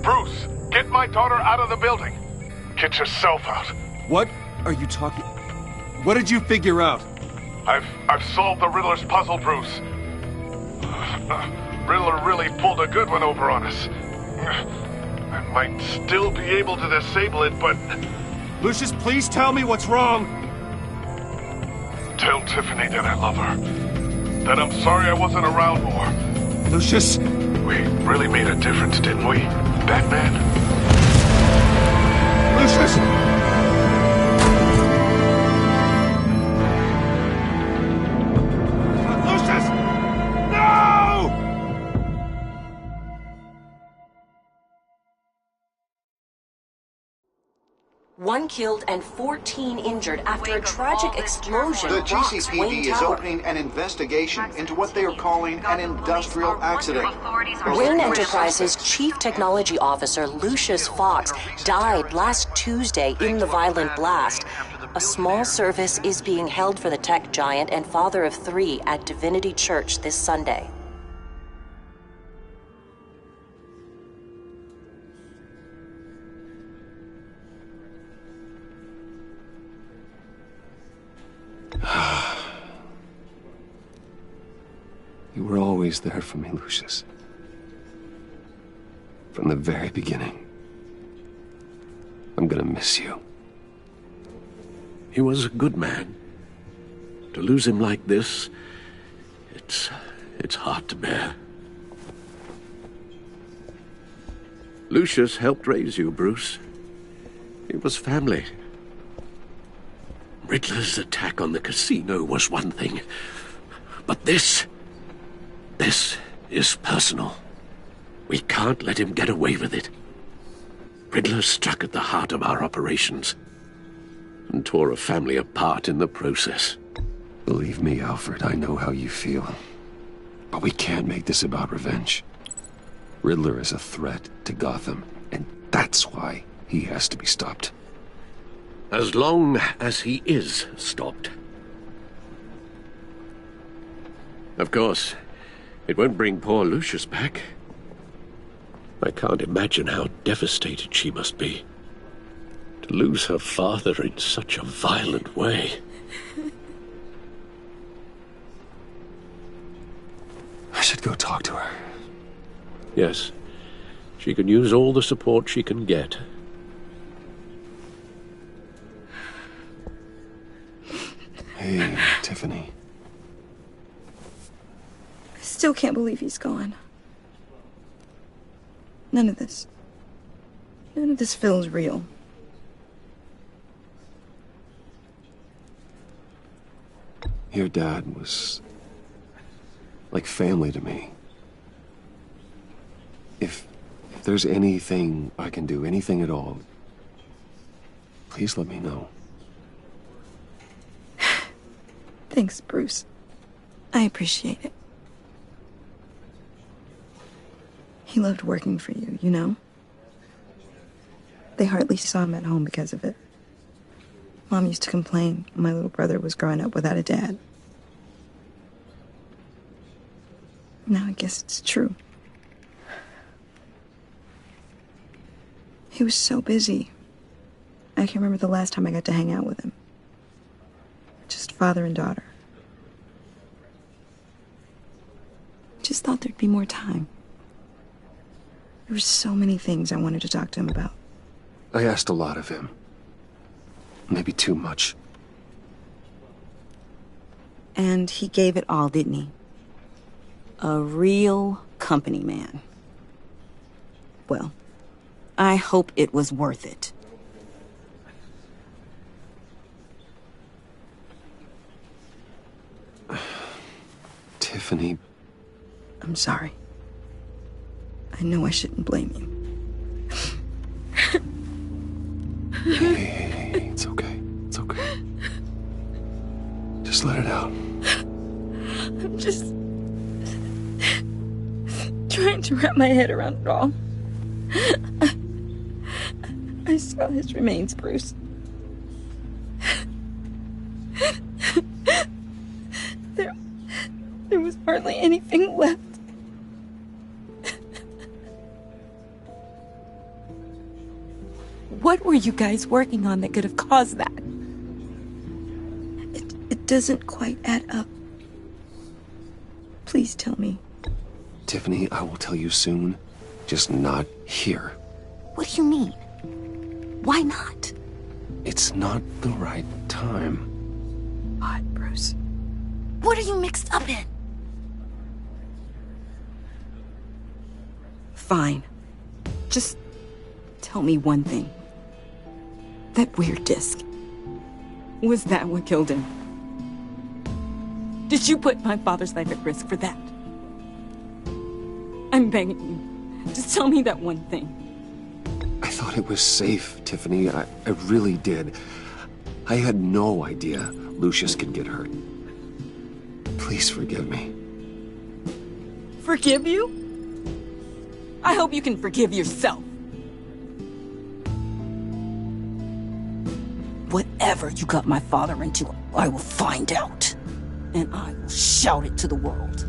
Bruce, get my daughter out of the building. Get yourself out. What are you talking... What did you figure out? I've solved the Riddler's puzzle, Bruce. Riddler really pulled a good one over on us. I might still be able to disable it, but... Lucius, please tell me what's wrong. Tell Tiffany that I love her. That I'm sorry I wasn't around more. Lucius! We really made a difference, didn't we, Batman? Lucius! Lucius! No! One killed and 14 injured after a tragic explosion. The rocks GCPD Wayne is Tower. opening an investigation into what they are calling an industrial accident. Wayne Enterprises' Chief Technology Officer Lucius Fox died last Tuesday in the violent blast. A small service is being held for the tech giant and father of 3 at Divinity Church this Sunday. You were always there for me, Lucius. From the very beginning. I'm gonna miss you. He was a good man. To lose him like this, it's hard to bear. Lucius helped raise you, Bruce. It was family. Riddler's attack on the casino was one thing, but this is personal. We can't let him get away with it. Riddler struck at the heart of our operations and tore a family apart in the process. Believe me, Alfred, I know how you feel. But we can't make this about revenge. Riddler is a threat to Gotham, and that's why he has to be stopped. As long as he is stopped. Of course, it won't bring poor Lucius back. I can't imagine how devastated she must be. To lose her father in such a violent way. I should go talk to her. Yes, she can use all the support she can get. Hey, Tiffany. I still can't believe he's gone. None of this feels real. Your dad was like family to me. If there's anything I can do, anything at all, please let me know. Thanks, Bruce. I appreciate it. He loved working for you, you know? They hardly saw him at home because of it. Mom used to complain my little brother was growing up without a dad. Now I guess it's true. He was so busy. I can remember the last time I got to hang out with him. Just father and daughter. Just thought there'd be more time. There were so many things I wanted to talk to him about. I asked a lot of him. Maybe too much. And he gave it all, didn't he? A real company man. Well, I hope it was worth it. Tiffany. I'm sorry. I know I shouldn't blame you. Hey, it's okay. It's okay. Just let it out. I'm just trying to wrap my head around it all. I saw his remains, Bruce. There was hardly anything left. What were you guys working on that could have caused that? It doesn't quite add up. Please tell me. Tiffany, I will tell you soon. Just not here. What do you mean? Why not? It's not the right time. What, Bruce? What are you mixed up in? Fine. Just tell me one thing. That weird disc. Was that what killed him? Did you put my father's life at risk for that? I'm begging you. Just tell me that one thing. I thought it was safe, Tiffany. I really did. I had no idea Lucius could get hurt. Please forgive me. Forgive you? I hope you can forgive yourself. Whatever you got my father into, I will find out. And I will shout it to the world.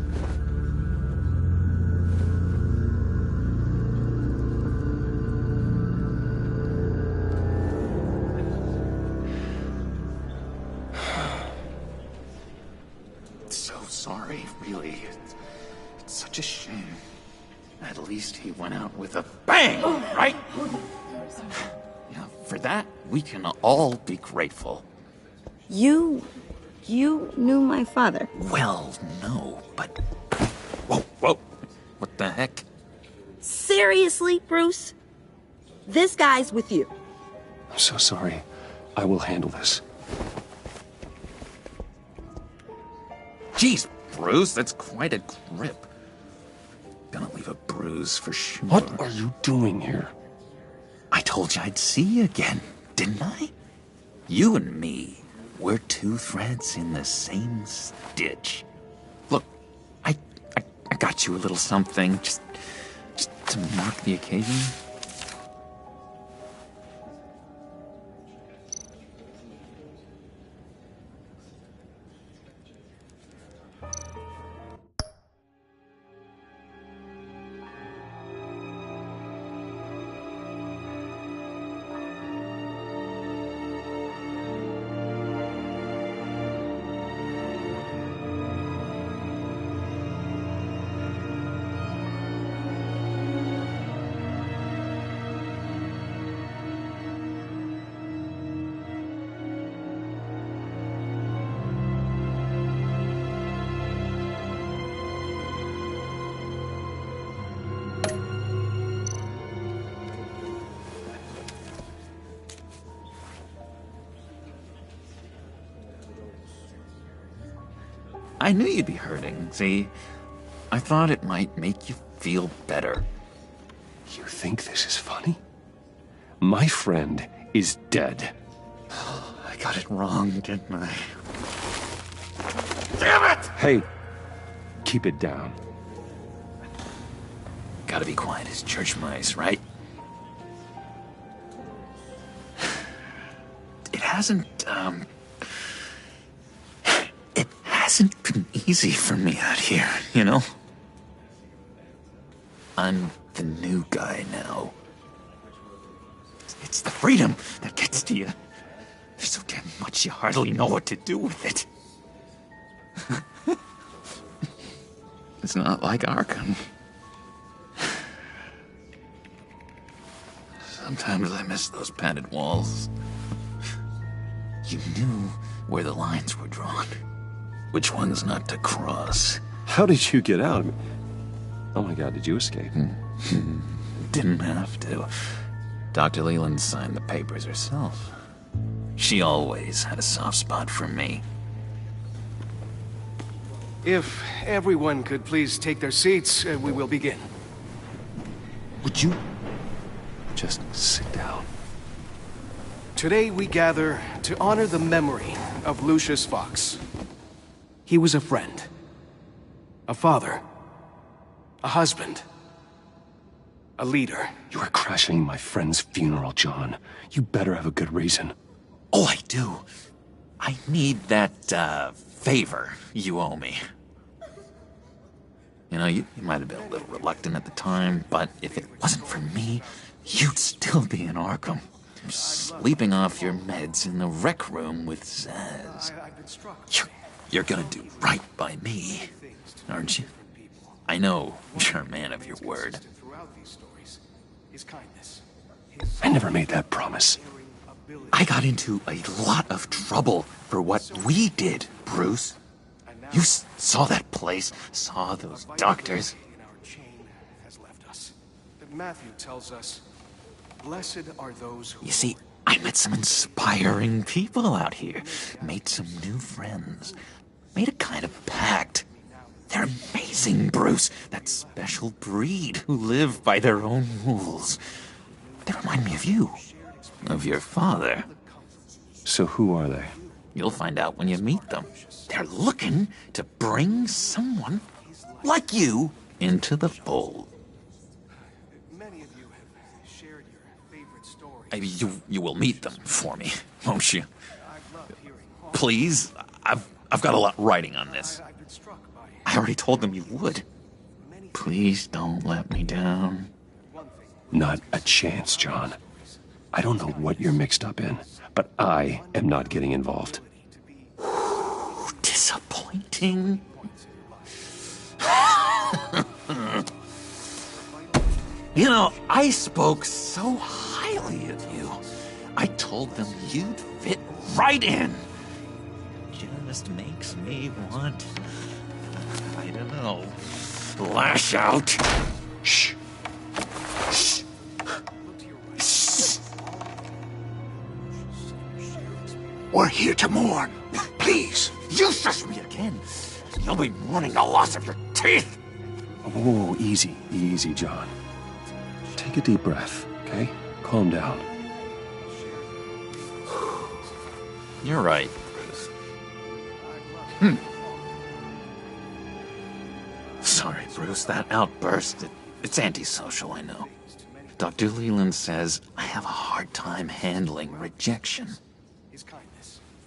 So sorry, really. It's such a shame. At least he went out with a bang, right? Yeah, for that, we can all be grateful. You knew my father. Well, no, but... Whoa. What the heck? Seriously, Bruce? This guy's with you. I'm so sorry. I will handle this. Jeez, Bruce, that's quite a grip. Gonna leave a bruise for sure. What are you doing here? I told you I'd see you again, didn't I? You and me, we're two threads in the same stitch. Look, I got you a little something, just to mark the occasion. I knew you'd be hurting, see? I thought it might make you feel better. You think this is funny? My friend is dead. I got it wrong, didn't I? Damn it! Hey, keep it down. Gotta be quiet as church mice, right? It hasn't been easy for me out here, you know? I'm the new guy now. It's the freedom that gets to you. There's so damn much you hardly know what to do with it. It's not like Arkham. Sometimes I miss those padded walls. You knew where the lines were drawn. Which ones not to cross. How did you get out? Oh my God, did you escape? Didn't have to. Dr. Leland signed the papers herself. She always had a soft spot for me. If everyone could please take their seats, we will begin. Would you just sit down? Today we gather to honor the memory of Lucius Fox. He was a friend, a father, a husband, a leader. You are crashing my friend's funeral, John. You better have a good reason. Oh, I do. I need that, favor you owe me. You know, you might have been a little reluctant at the time, but if it wasn't for me, you'd still be in Arkham. Sleeping off your meds in the rec room with Zaz. You're gonna do right by me, aren't you? I know you're a man of your word. I never made that promise. I got into a lot of trouble for what we did, Bruce. You saw that place, saw those doctors. Matthew tells us, blessed are those who... You see, I met some inspiring people out here. Made some new friends. Made a kind of pact. They're amazing, Bruce. That special breed who live by their own rules. They remind me of you. Of your father. So who are they? You'll find out when you meet them. They're looking to bring someone like you into the fold. You will meet them for me, won't you? Please, I've got a lot riding on this. I already told them you would. Please don't let me down. Not a chance, John. I don't know what you're mixed up in, but I am not getting involved. Disappointing. You know, I spoke so highly of you. I told them you'd fit right in. Just makes me want, I don't know, lash out. Shh. Shh. Shh. We're here to mourn. Please. You shush me again. You'll be mourning the loss of your teeth. Oh, easy, easy, John. Take a deep breath, okay? Calm down. You're right, Bruce. Sorry, Bruce, that outburst, it's antisocial, I know. Dr. Leland says I have a hard time handling rejection.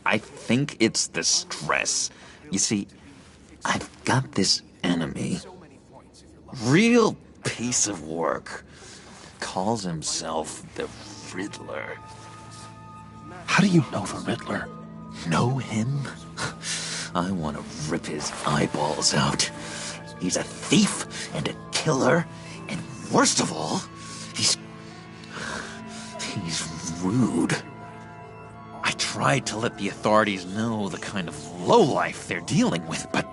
I think it's the stress. You see, I've got this enemy. Real piece of work. Calls himself the Riddler. How do you know the Riddler? Know him? I want to rip his eyeballs out. He's a thief and a killer, and worst of all, he's rude. I tried to let the authorities know the kind of lowlife they're dealing with, but...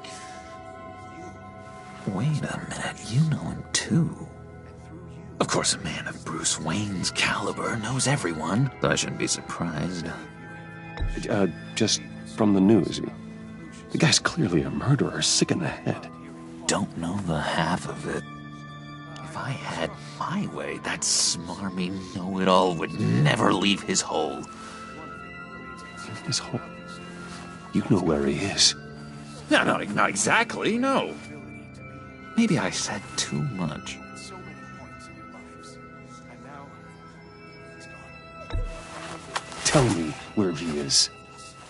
Wait a minute, you know him too. Of course, a man of Bruce Wayne's caliber knows everyone, so I shouldn't be surprised. Just from the news. The guy's clearly a murderer, sick in the head. Don't know the half of it. If I had my way, that smarmy know-it-all would never leave his hole. His hole? You know where he is. No, not exactly, no. Maybe I said too much. Tell me where he is.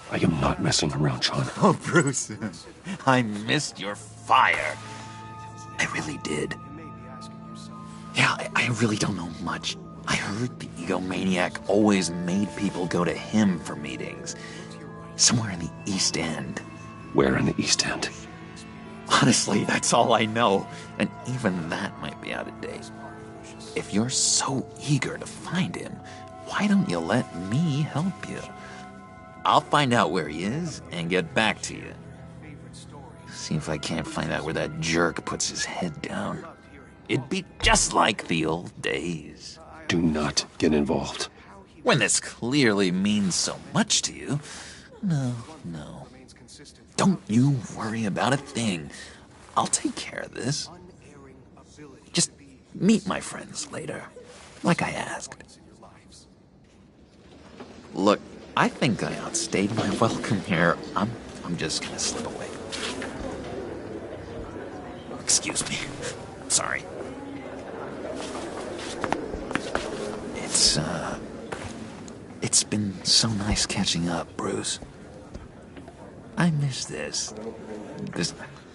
I am not messing around, John. Oh, Bruce, I missed your fire. I really did. Yeah, I really don't know much. I heard the egomaniac always made people go to him for meetings. Somewhere in the East End. Where in the East End? Honestly, that's all I know. And even that might be out of date. If you're so eager to find him, why don't you let me help you? I'll find out where he is and get back to you. See if I can't find out where that jerk puts his head down. It'd be just like the old days. Do not get involved. When this clearly means so much to you. No. Don't you worry about a thing. I'll take care of this. Just meet my friends later, like I asked. Look, I think I outstayed my welcome here. I'm just gonna slip away. Excuse me. Sorry. It's been so nice catching up, Bruce. I miss this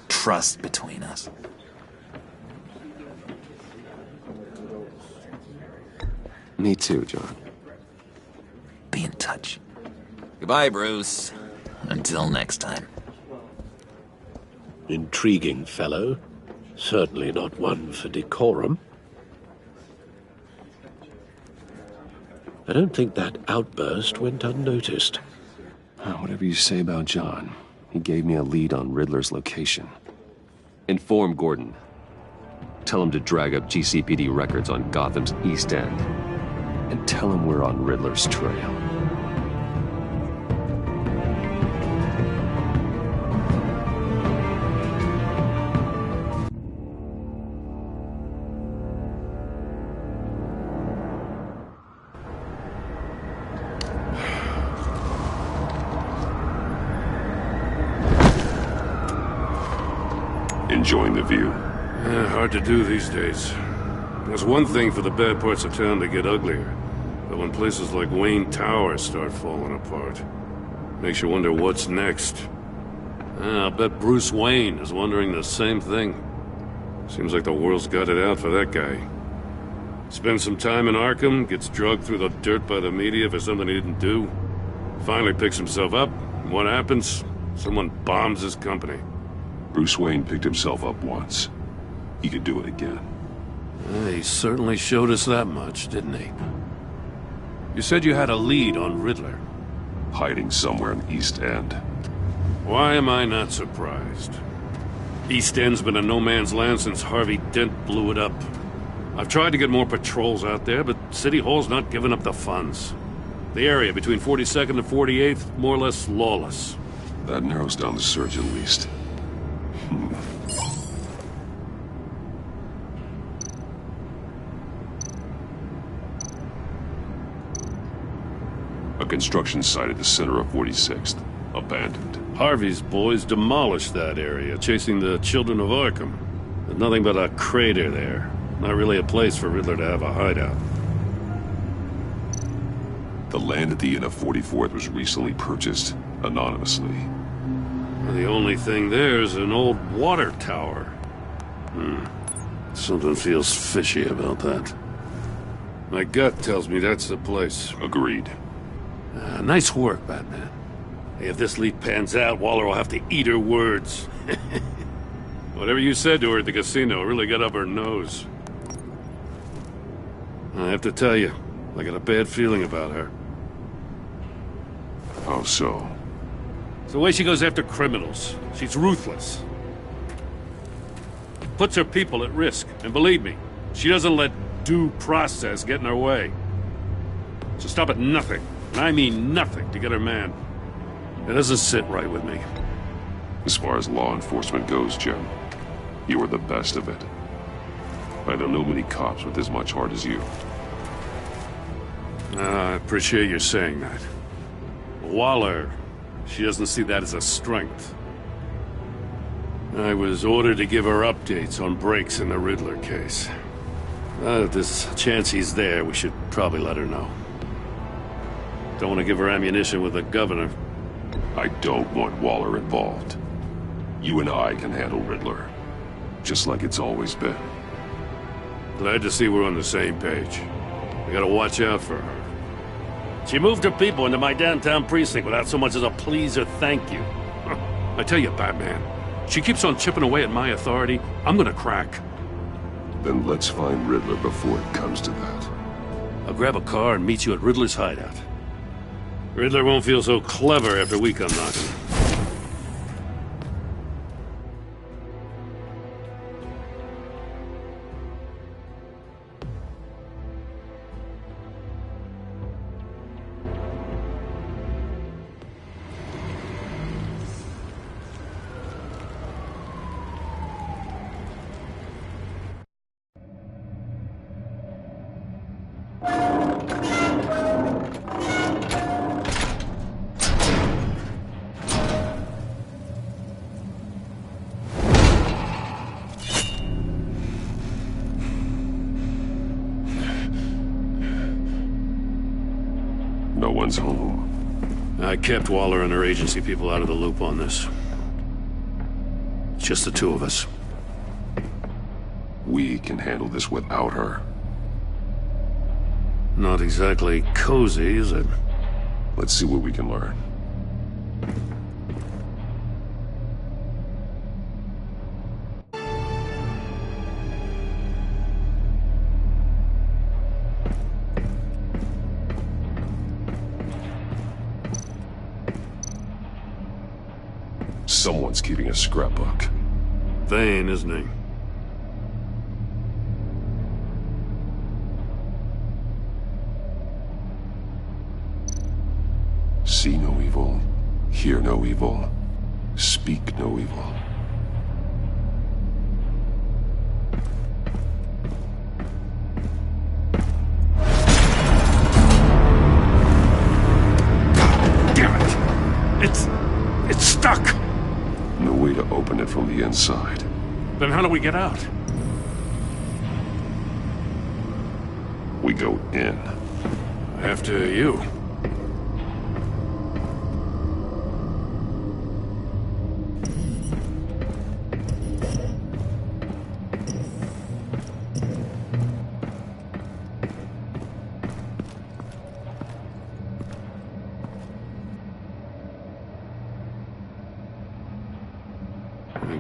trust between us. Me too, John. Be in touch. Goodbye, Bruce. Until next time. Intriguing fellow. Certainly not one for decorum. I don't think that outburst went unnoticed. Whatever you say about John, he gave me a lead on Riddler's location. Inform Gordon. Tell him to drag up GCPD records on Gotham's East End. and tell him we're on Riddler's trail. Enjoying the view? Yeah, hard to do these days. There's one thing for the bad parts of town to get uglier, but when places like Wayne Tower start falling apart, makes you wonder what's next. I'll bet Bruce Wayne is wondering the same thing. Seems like the world's got it out for that guy. Spends some time in Arkham, gets drugged through the dirt by the media for something he didn't do. Finally picks himself up, and what happens? Someone bombs his company. Bruce Wayne picked himself up once. He could do it again. He certainly showed us that much, didn't he? You said you had a lead on Riddler. Hiding somewhere in East End. Why am I not surprised? East End's been a no-man's land since Harvey Dent blew it up. I've tried to get more patrols out there, but City Hall's not giving up the funds. The area between 42nd and 48th, more or less lawless. That narrows down the search at least. A construction site at the center of 46th. Abandoned. Harvey's boys demolished that area, chasing the children of Arkham. There's nothing but a crater there. Not really a place for Riddler to have a hideout. The land at the end of 44th was recently purchased, anonymously. The only thing there is an old water tower. Something feels fishy about that. My gut tells me that's the place. Agreed. Nice work, Batman. Hey, if this leak pans out, Waller will have to eat her words. Whatever you said to her at the casino really got up her nose. I have to tell you, I got a bad feeling about her. How so? It's the way she goes after criminals. She's ruthless. Puts her people at risk. And believe me, she doesn't let due process get in her way. She'll stop at nothing, and I mean nothing, to get her man. It doesn't sit right with me. As far as law enforcement goes, Jim, you are the best of it. I don't know many cops with as much heart as you. I appreciate you saying that. Waller, she doesn't see that as a strength. I was ordered to give her updates on breaks in the Riddler case. If there's a chance he's there, we should probably let her know. Don't want to give her ammunition with the governor. I don't want Waller involved. You and I can handle Riddler, just like it's always been. Glad to see we're on the same page. We gotta watch out for her. She moved her people into my downtown precinct without so much as a please or thank you. I tell you, Batman, she keeps on chipping away at my authority, I'm gonna crack. Then let's find Riddler before it comes to that. I'll grab a car and meet you at Riddler's hideout. Riddler won't feel so clever after we come knocking. No one's home. I kept Waller and her agency people out of the loop on this. It's just the two of us. We can handle this without her. Not exactly cozy, is it? Let's see what we can learn. Someone's keeping a scrapbook. Vane, isn't he? Hear no evil. Speak no evil. Damn it! It's stuck! No way to open it from the inside. Then how do we get out? We go in. After you.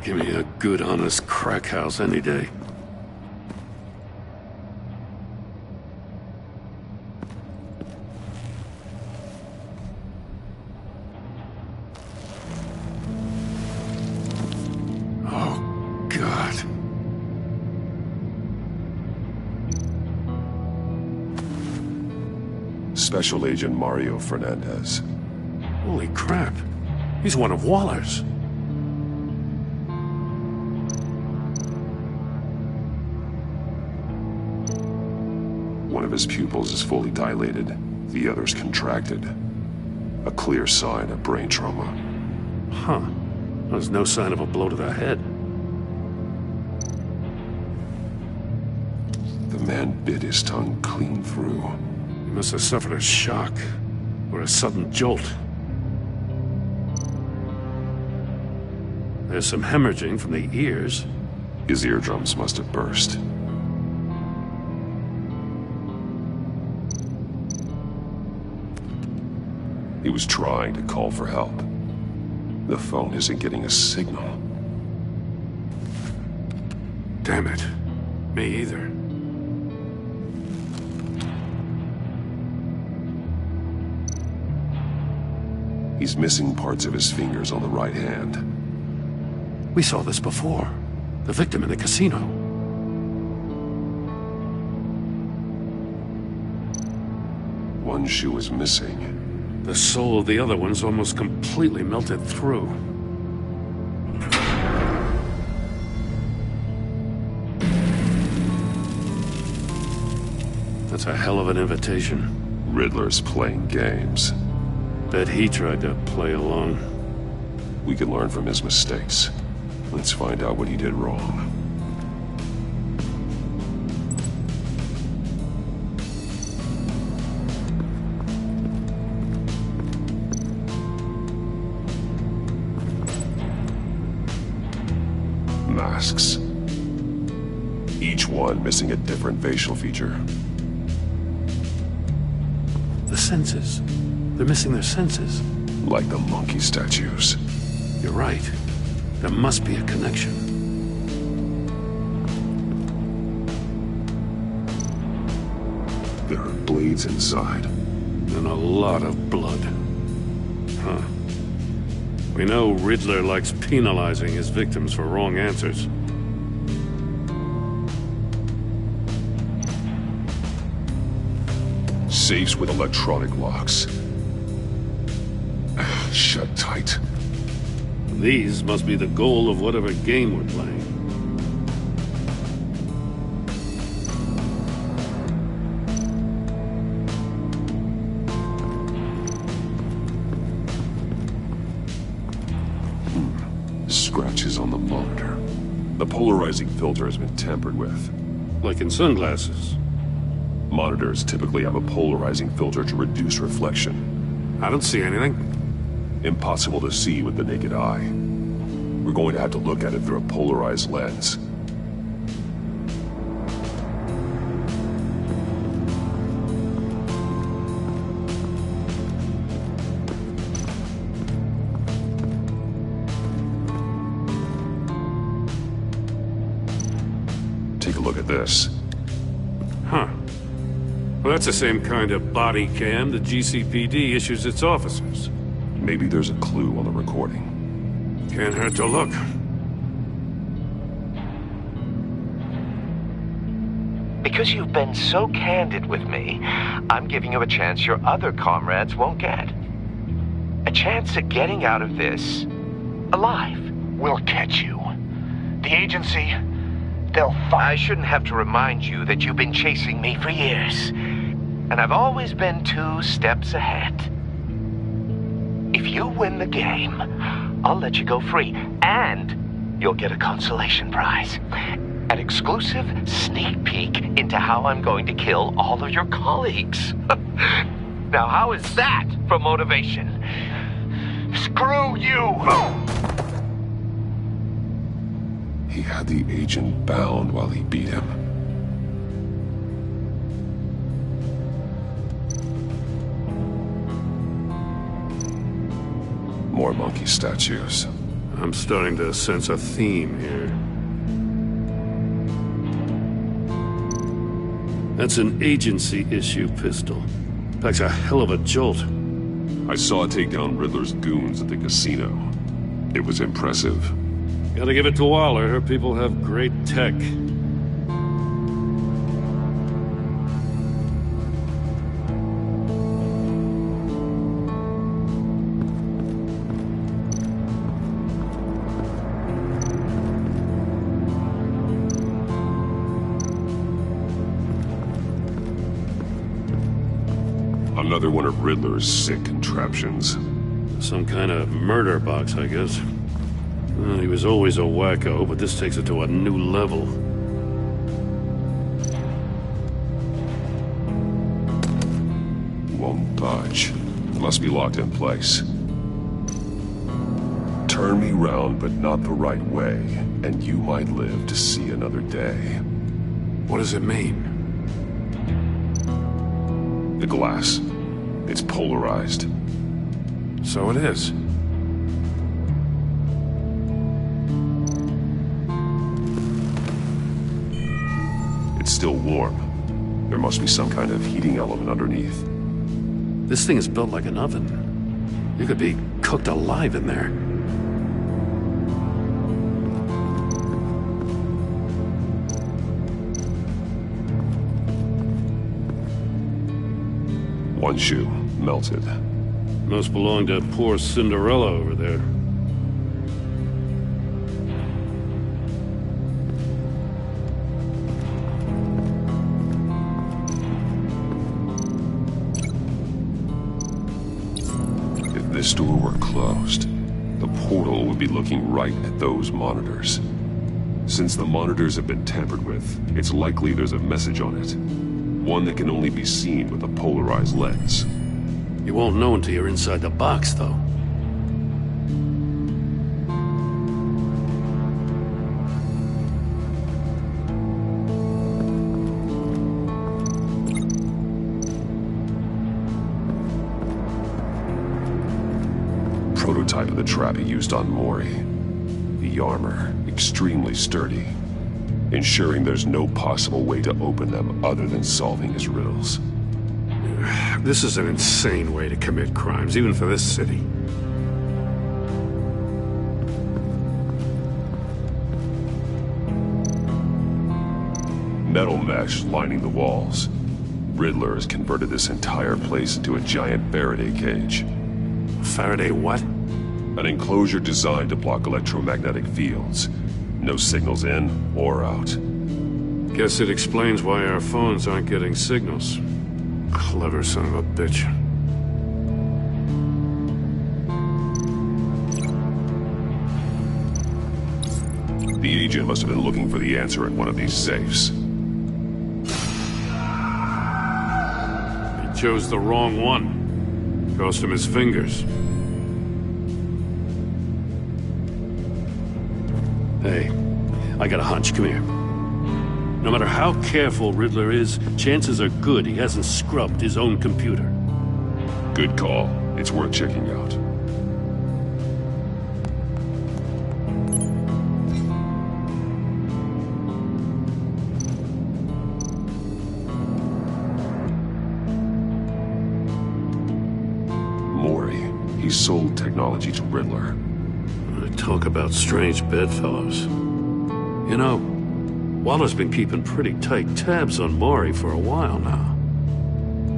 Give me a good, honest crack house any day. Oh, God. Special Agent Mario Fernandez. Holy crap. He's one of Waller's. One of his pupils is fully dilated, the other's contracted. A clear sign of brain trauma. Huh. There's no sign of a blow to the head. The man bit his tongue clean through. He must have suffered a shock, or a sudden jolt. There's some hemorrhaging from the ears. His eardrums must have burst. He was trying to call for help. The phone isn't getting a signal. Damn it. Me either. He's missing parts of his fingers on the right hand. We saw this before. The victim in the casino. One shoe is missing. The sole of the other one's almost completely melted through. That's a hell of an invitation. Riddler's playing games. Bet he tried to play along. We can learn from his mistakes. Let's find out what he did wrong. Masks. Each one missing a different facial feature. The senses. They're missing their senses. Like the monkey statues. You're right. There must be a connection. There are blades inside. And a lot of blood. Huh. We know Riddler likes penalizing his victims for wrong answers. Safes with electronic locks. Shut tight. These must be the goal of whatever game we're playing. Scratches on the monitor. The polarizing filter has been tampered with. Like in sunglasses. Monitors typically have a polarizing filter to reduce reflection. I don't see anything. Impossible to see with the naked eye. We're going to have to look at it through a polarized lens. Take a look at this. Huh. Well, that's the same kind of body cam the GCPD issues its officers. Maybe there's a clue on the recording. Can't hurt to look. Because you've been so candid with me, I'm giving you a chance your other comrades won't get. A chance of getting out of this alive. We'll catch you. The agency, they'll find... I shouldn't have to remind you that you've been chasing me for years. And I've always been 2 steps ahead. If you win the game, I'll let you go free. And you'll get a consolation prize. An exclusive sneak peek into how I'm going to kill all of your colleagues. Now, how is that for motivation? Screw you! He had the agent bound while he beat him. More monkey statues. I'm starting to sense a theme here. That's an agency-issue pistol. Packs a hell of a jolt. I saw it take down Riddler's goons at the casino. It was impressive. Gotta give it to Waller. Her people have great tech. Another one of Riddler's sick contraptions. Some kind of murder box, I guess. Well, he was always a wacko, but this takes it to a new level. Won't budge. Must be locked in place. Turn me round, but not the right way, and you might live to see another day. What does it mean? The glass. It's polarized. So it is. It's still warm. There must be some kind of heating element underneath. This thing is built like an oven. You could be cooked alive in there. One shoe, melted. Must belong to poor Cinderella over there. If this door were closed, the portal would be looking right at those monitors. Since the monitors have been tampered with, it's likely there's a message on it. One that can only be seen with a polarized lens. You won't know until you're inside the box, though. Prototype of the trap he used on Mori. The armor, extremely sturdy, ensuring there's no possible way to open them other than solving his riddles. This is an insane way to commit crimes, even for this city. Metal mesh lining the walls. Riddler has converted this entire place into a giant Faraday cage. Faraday what? An enclosure designed to block electromagnetic fields. No signals in or out. Guess it explains why our phones aren't getting signals. Clever son of a bitch. The agent must have been looking for the answer in one of these safes. He chose the wrong one. Cost him his fingers. Hey, I got a hunch. Come here. No matter how careful Riddler is, chances are good he hasn't scrubbed his own computer. Good call. It's worth checking out. Mori. He sold technology to Riddler. Talk about strange bedfellows. You know, Waller's been keeping pretty tight tabs on Mori for a while now.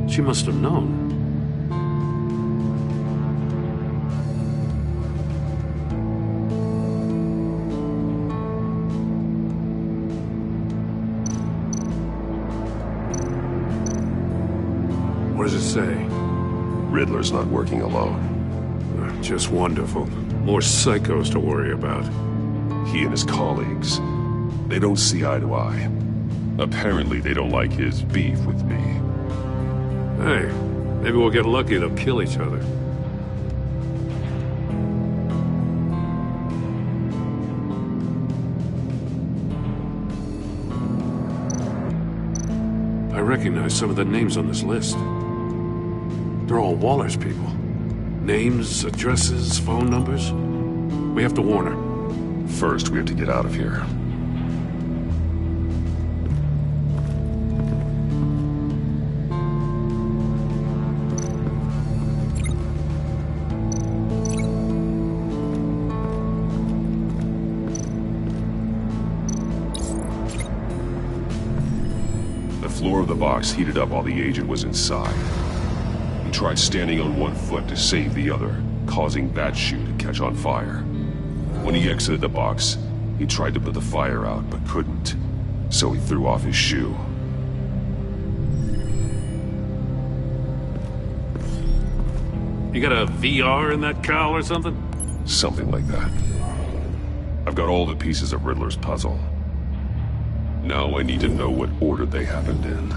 She must have known. does it say? Riddler's not working alone. Just wonderful. More psychos to worry about. He and his colleagues, they don't see eye to eye. Apparently they don't like his beef with me. Hey, maybe we'll get lucky, they'll kill each other. I recognize some of the names on this list. They're all Waller's people. Names, addresses, phone numbers. We have to warn her. First, we have to get out of here. The floor of the box heated up while the agent was inside. He tried standing on one foot to save the other, causing that shoe to catch on fire. When he exited the box, he tried to put the fire out, but couldn't. So he threw off his shoe. You got a VR in that cowl or something? Something like that. I've got all the pieces of Riddler's puzzle. Now I need to know what order they happened in.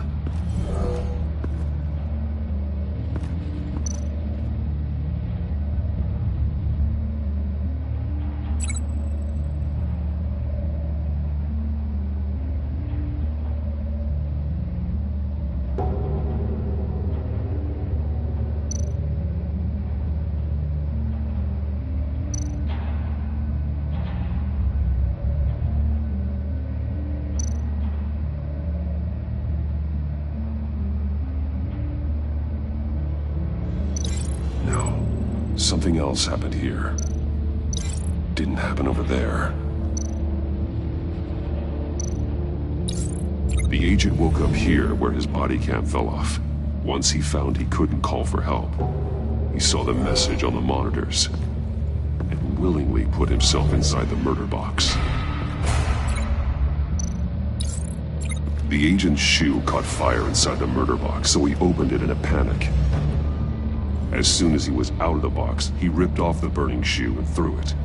Something else happened here. Didn't happen over there. The agent woke up here where his body cam fell off. Once he found he couldn't call for help, he saw the message on the monitors and willingly put himself inside the murder box. The agent's shoe caught fire inside the murder box, so he opened it in a panic. As soon as he was out of the box, he ripped off the burning shoe and threw it.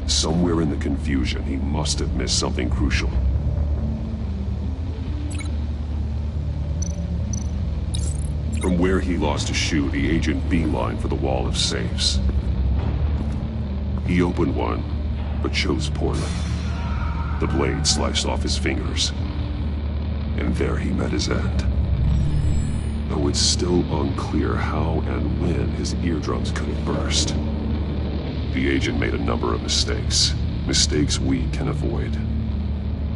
Somewhere in the confusion, he must have missed something crucial. From where he lost a shoe, the agent beelined for the wall of safes. He opened one, but chose poorly. The blade sliced off his fingers, and there he met his end. Though it's still unclear how and when his eardrums could have burst. The agent made a number of mistakes. Mistakes we can avoid.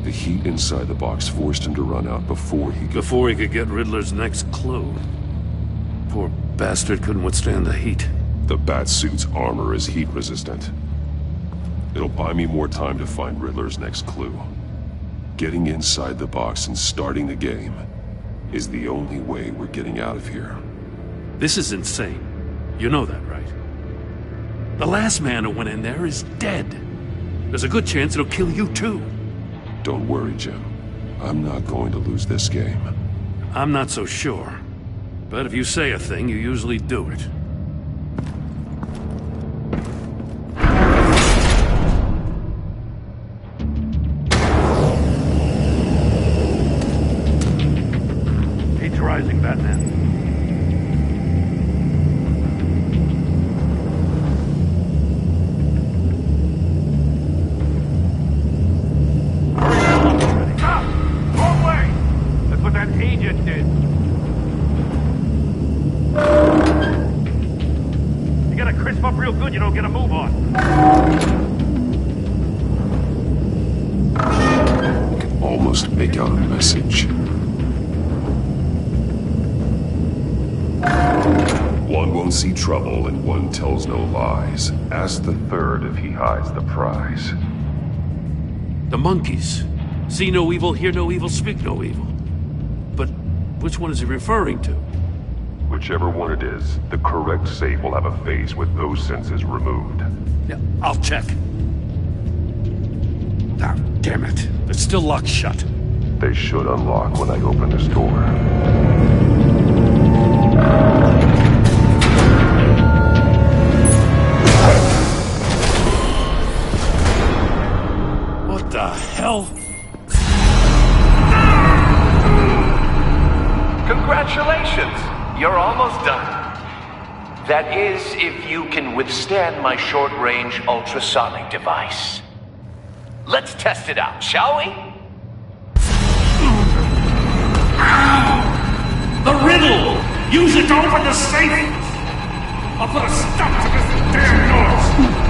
The heat inside the box forced him to run out before he could get Riddler's next clue. Poor bastard couldn't withstand the heat. The Batsuit's armor is heat resistant. It'll buy me more time to find Riddler's next clue. Getting inside the box and starting the game is the only way we're getting out of here. This is insane. You know that, right? The last man who went in there is dead. There's a good chance it'll kill you too. Don't worry, Jim. I'm not going to lose this game. I'm not so sure. But if you say a thing, you usually do it. Rising, Batman. Stop! Wrong way! That's what that agent did. You gotta crisp up real good, you don't get a move on. I can almost make out a message. One won't see trouble and one tells no lies. Ask the third if he hides the prize. The monkeys. See no evil, hear no evil, speak no evil. But which one is he referring to? Whichever one it is, the correct safe will have a face with those senses removed. Yeah, I'll check. Ah, damn it. It's still locked shut. They should unlock when I open this door. hell? Congratulations! You're almost done. That is, if you can withstand my short-range ultrasonic device. Let's test it out, shall we? The riddle! Use it to open the safe! I'll put a stop to this damn noise!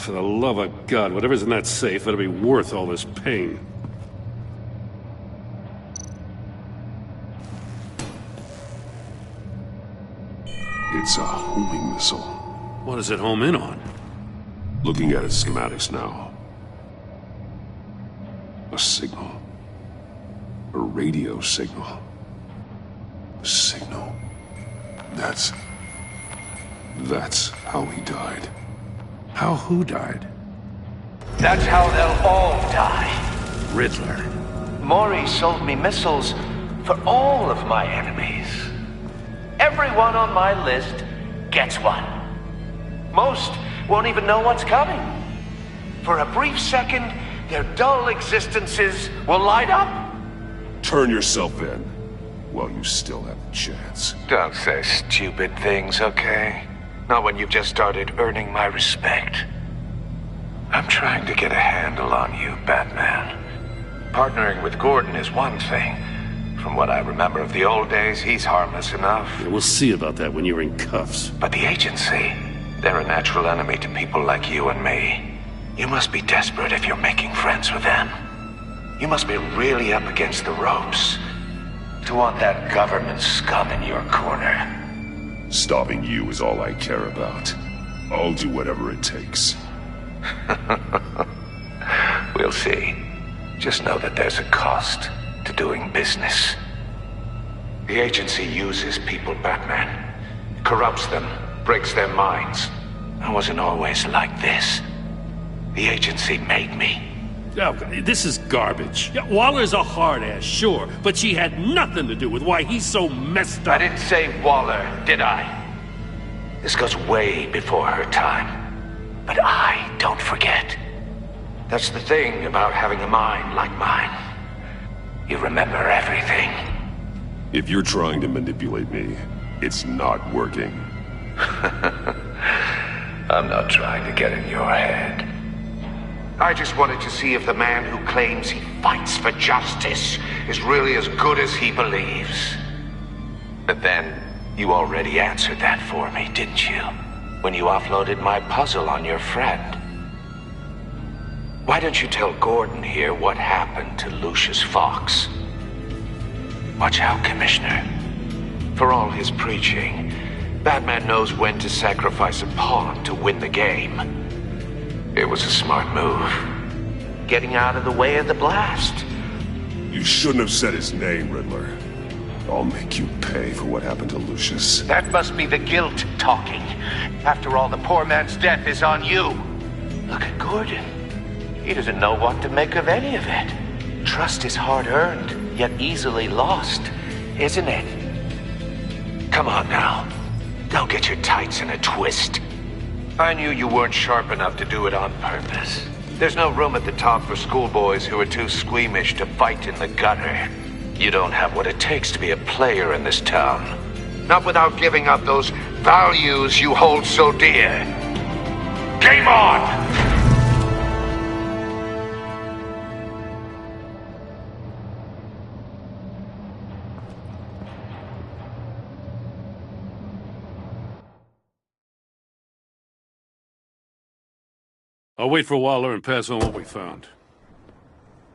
For the love of God, whatever's in that safe better be worth all this pain. It's a homing missile. What does it home in on? Looking at its schematics now. A signal. A radio signal. A signal. That's how he died. How who died? That's how they'll all die. Riddler. Maury sold me missiles for all of my enemies. Everyone on my list gets one. Most won't even know what's coming. For a brief second, their dull existences will light up. Turn yourself in while you still have a chance. Don't say stupid things, okay? Not when you've just started earning my respect. I'm trying to get a handle on you, Batman. Partnering with Gordon is one thing. From what I remember of the old days, he's harmless enough. Yeah, we'll see about that when you're in cuffs. But the agency, they're a natural enemy to people like you and me. You must be desperate if you're making friends with them. You must be really up against the ropes to want that government scum in your corner. Stopping you is all I care about. I'll do whatever it takes. We'll see. Just know that there's a cost to doing business. The agency uses people, Batman. Corrupts them, breaks their minds. I wasn't always like this. The agency made me. Oh, this is garbage. Yeah, Waller's a hard-ass, sure, but she had nothing to do with why he's so messed up. I didn't say Waller, did I? This goes way before her time. But I don't forget. That's the thing about having a mind like mine. You remember everything. If you're trying to manipulate me, it's not working. I'm not trying to get in your head. I just wanted to see if the man who claims he fights for justice is really as good as he believes. But then, you already answered that for me, didn't you? When you offloaded my puzzle on your friend. Why don't you tell Gordon here what happened to Lucius Fox? Watch out, Commissioner. For all his preaching, Batman knows when to sacrifice a pawn to win the game. It was a smart move. Getting out of the way of the blast. You shouldn't have said his name, Riddler. I'll make you pay for what happened to Lucius. That must be the guilt talking. After all, the poor man's death is on you. Look at Gordon. He doesn't know what to make of any of it. Trust is hard-earned, yet easily lost, isn't it? Come on now. Don't get your tights in a twist. I knew you weren't sharp enough to do it on purpose. There's no room at the top for schoolboys who are too squeamish to fight in the gutter. You don't have what it takes to be a player in this town. Not without giving up those values you hold so dear. Game on! I'll wait for Waller and pass on what we found.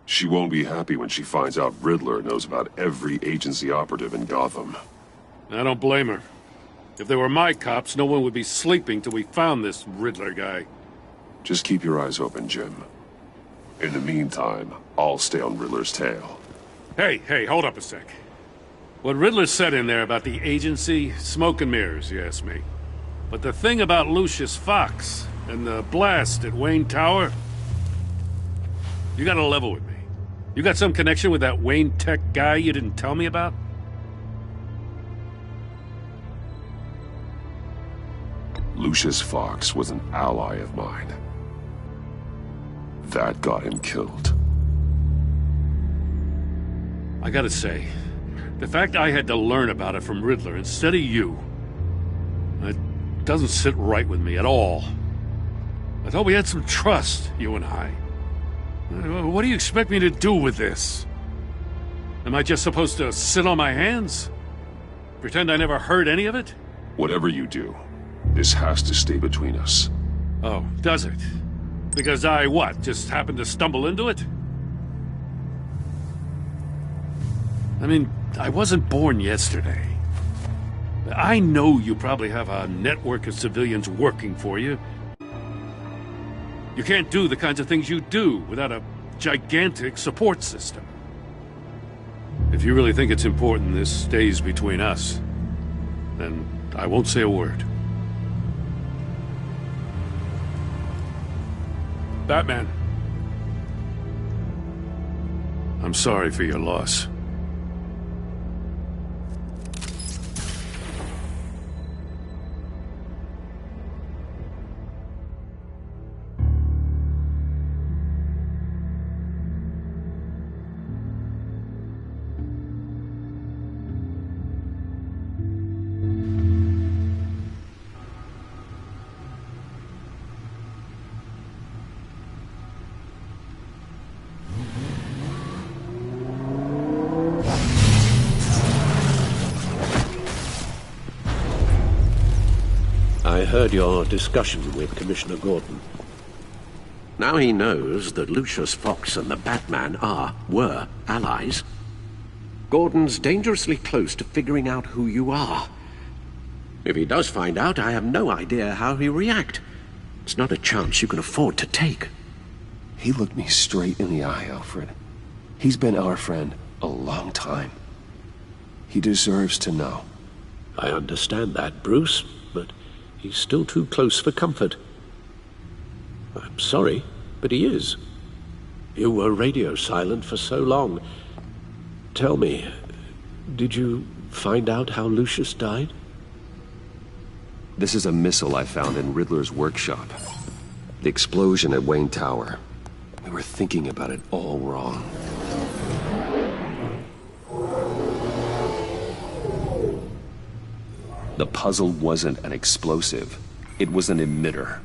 She won't be happy when she finds out Riddler knows about every agency operative in Gotham. I don't blame her. If they were my cops, no one would be sleeping till we found this Riddler guy. Just keep your eyes open, Jim. In the meantime, I'll stay on Riddler's tail. Hey, hold up a sec. What Riddler said in there about the agency, smoke and mirrors, you ask me. But the thing about Lucius Fox and the blast at Wayne Tower, you gotta level with me. You got some connection with that Wayne Tech guy you didn't tell me about? Lucius Fox was an ally of mine. That got him killed. I gotta say, the fact I had to learn about it from Riddler instead of you, it doesn't sit right with me at all. I thought we had some trust, you and I. What do you expect me to do with this? Am I just supposed to sit on my hands? Pretend I never heard any of it? Whatever you do, this has to stay between us. Oh, does it? Because I, what, just happened to stumble into it? I mean, I wasn't born yesterday. I know you probably have a network of civilians working for you. You can't do the kinds of things you do without a gigantic support system. If you really think it's important this stays between us, then I won't say a word. Batman. I'm sorry for your loss. I heard your discussion with Commissioner Gordon. Now he knows that Lucius Fox and the Batman were allies. Gordon's dangerously close to figuring out who you are. If he does find out, I have no idea how he'll react. It's not a chance you can afford to take. He looked me straight in the eye, Alfred. He's been our friend a long time. He deserves to know. I understand that, Bruce, but he's still too close for comfort. I'm sorry, but he is. You were radio silent for so long. Tell me, did you find out how Lucius died? This is a missile I found in Riddler's workshop. The explosion at Wayne Tower. We were thinking about it all wrong. The puzzle wasn't an explosive. It was an emitter.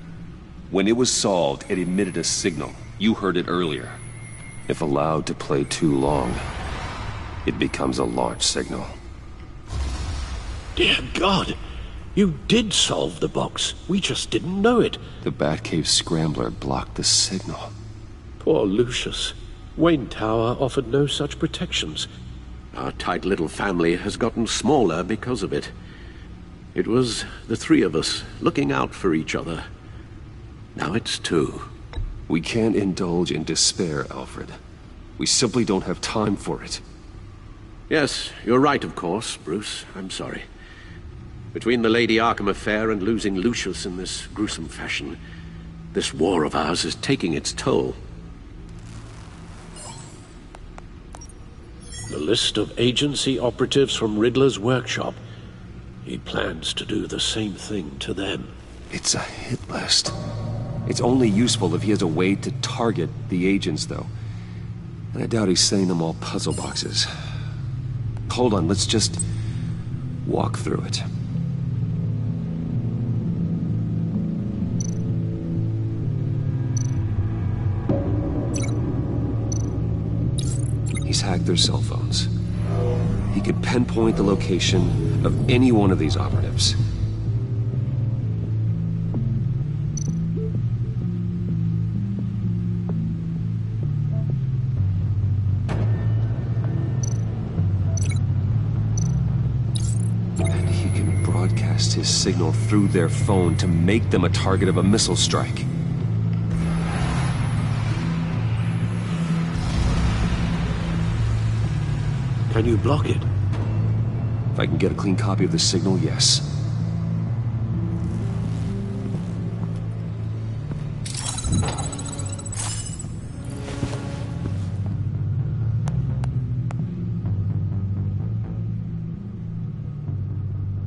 When it was solved, it emitted a signal. You heard it earlier. If allowed to play too long, it becomes a launch signal. Dear God! You did solve the box. We just didn't know it. The Batcave scrambler blocked the signal. Poor Lucius. Wayne Tower offered no such protections. Our tight little family has gotten smaller because of it. It was the three of us looking out for each other. Now it's two. We can't indulge in despair, Alfred. We simply don't have time for it. Yes, you're right, of course, Bruce. I'm sorry. Between the Lady Arkham affair and losing Lucius in this gruesome fashion, this war of ours is taking its toll. The list of agency operatives from Riddler's workshop. He plans to do the same thing to them. It's a hit list. It's only useful if he has a way to target the agents, though. And I doubt he's sending them all puzzle boxes. Hold on, let's just walk through it. He's hacked their cell phones. He could pinpoint the location of any one of these operatives. passed his signal through their phone to make them a target of a missile strike. Can you block it? If I can get a clean copy of the signal, yes.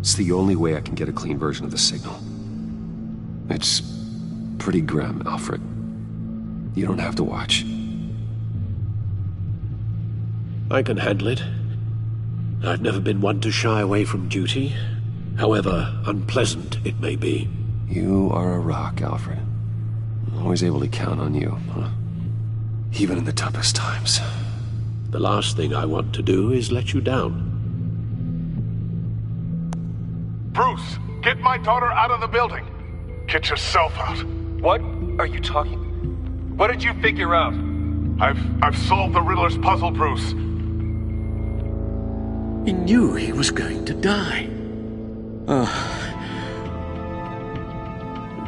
It's the only way I can get a clean version of the signal. It's pretty grim, Alfred. You don't have to watch. I can handle it. I've never been one to shy away from duty, however unpleasant it may be. You are a rock, Alfred. I'm always able to count on you, huh? Even in the toughest times. The last thing I want to do is let you down. Bruce, get my daughter out of the building. Get yourself out. What are you talking? What did you figure out? I've solved the Riddler's puzzle, Bruce. He knew he was going to die.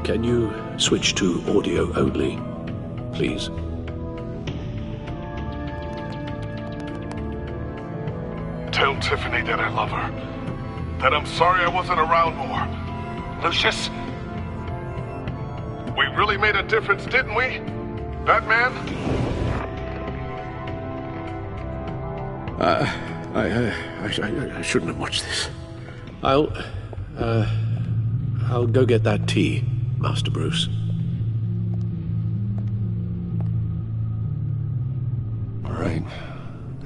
Can you switch to audio only, please? Tell Tiffany that I love her. That I'm sorry I wasn't around more. Lucius? We really made a difference, didn't we? Batman? I shouldn't have watched this. I'll go get that tea, Master Bruce. All right.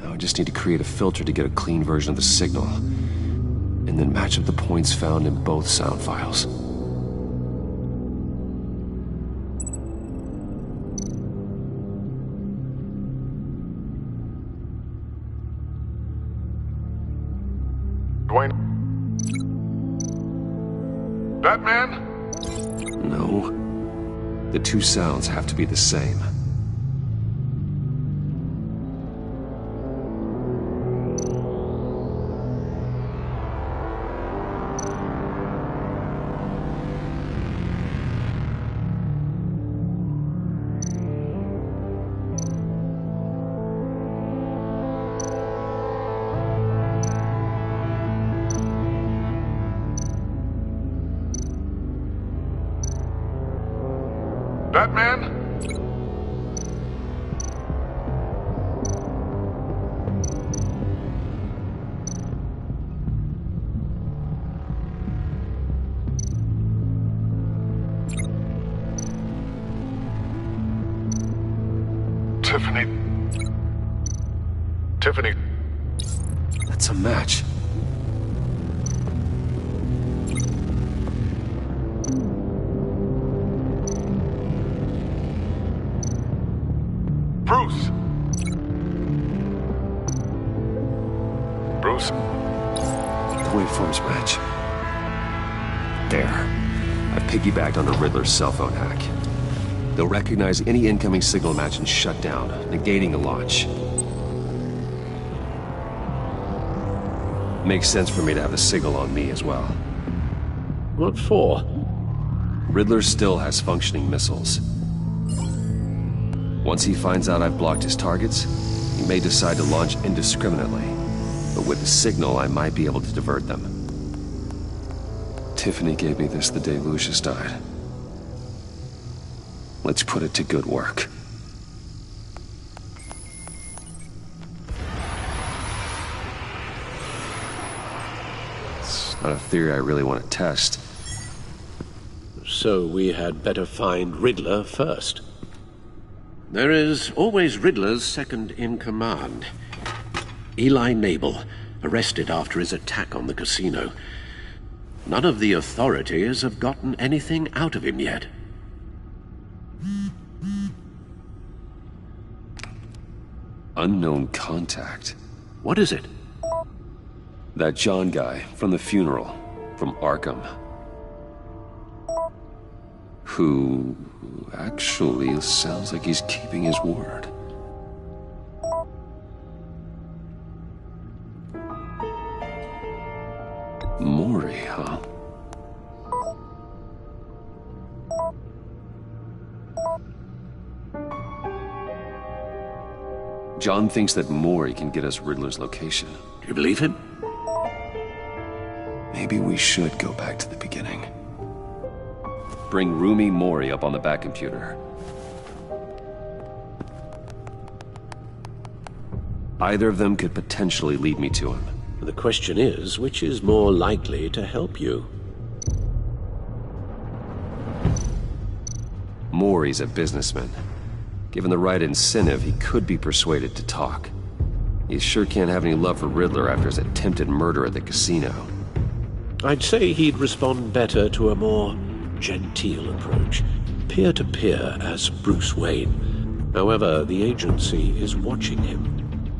Now I just need to create a filter to get a clean version of the signal, and then match up the points found in both sound files. Dwayne? Batman? No. The two sounds have to be the same. Batman? Tiffany. That's a match. Bruce! Bruce? The waveforms match. There. I've piggybacked on the Riddler's cell phone hack. They'll recognize any incoming signal match and shut down, negating the launch. Makes sense for me to have the signal on me as well. What for? Riddler still has functioning missiles. Once he finds out I've blocked his targets, he may decide to launch indiscriminately. But with the signal, I might be able to divert them. Tiffany gave me this the day Lucius died. Let's put it to good work. It's not a theory I really want to test. So we had better find Riddler first. There is always Riddler's second in command. Eli Nabel, arrested after his attack on the casino. None of the authorities have gotten anything out of him yet. Unknown contact. What is it? That John guy from the funeral, from Arkham. Who actually sounds like he's keeping his word. Maury, huh? John thinks that Maury can get us Riddler's location. Do you believe him? Maybe we should go back to the beginning. Bring Rumi Maury up on the back computer. Either of them could potentially lead me to him. The question is, which is more likely to help you? Maury's a businessman. Given the right incentive, he could be persuaded to talk. He sure can't have any love for Riddler after his attempted murder at the casino. I'd say he'd respond better to a more genteel approach, peer-to-peer as Bruce Wayne. However, the agency is watching him.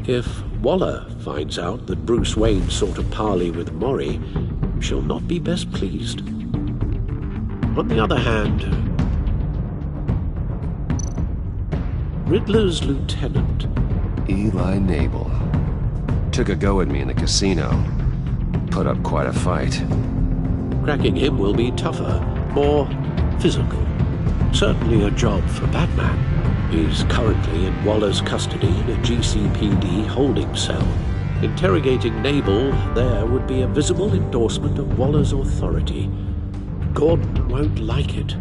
If Waller finds out that Bruce Wayne sought a parley with Maury, she'll not be best pleased. On the other hand, Riddler's lieutenant, Eli Nabel, took a go at me in the casino. Put up quite a fight. Cracking him will be tougher, more physical. Certainly a job for Batman. He's currently in Waller's custody in a GCPD holding cell. Interrogating Nabel there would be a visible endorsement of Waller's authority. Gordon won't like it.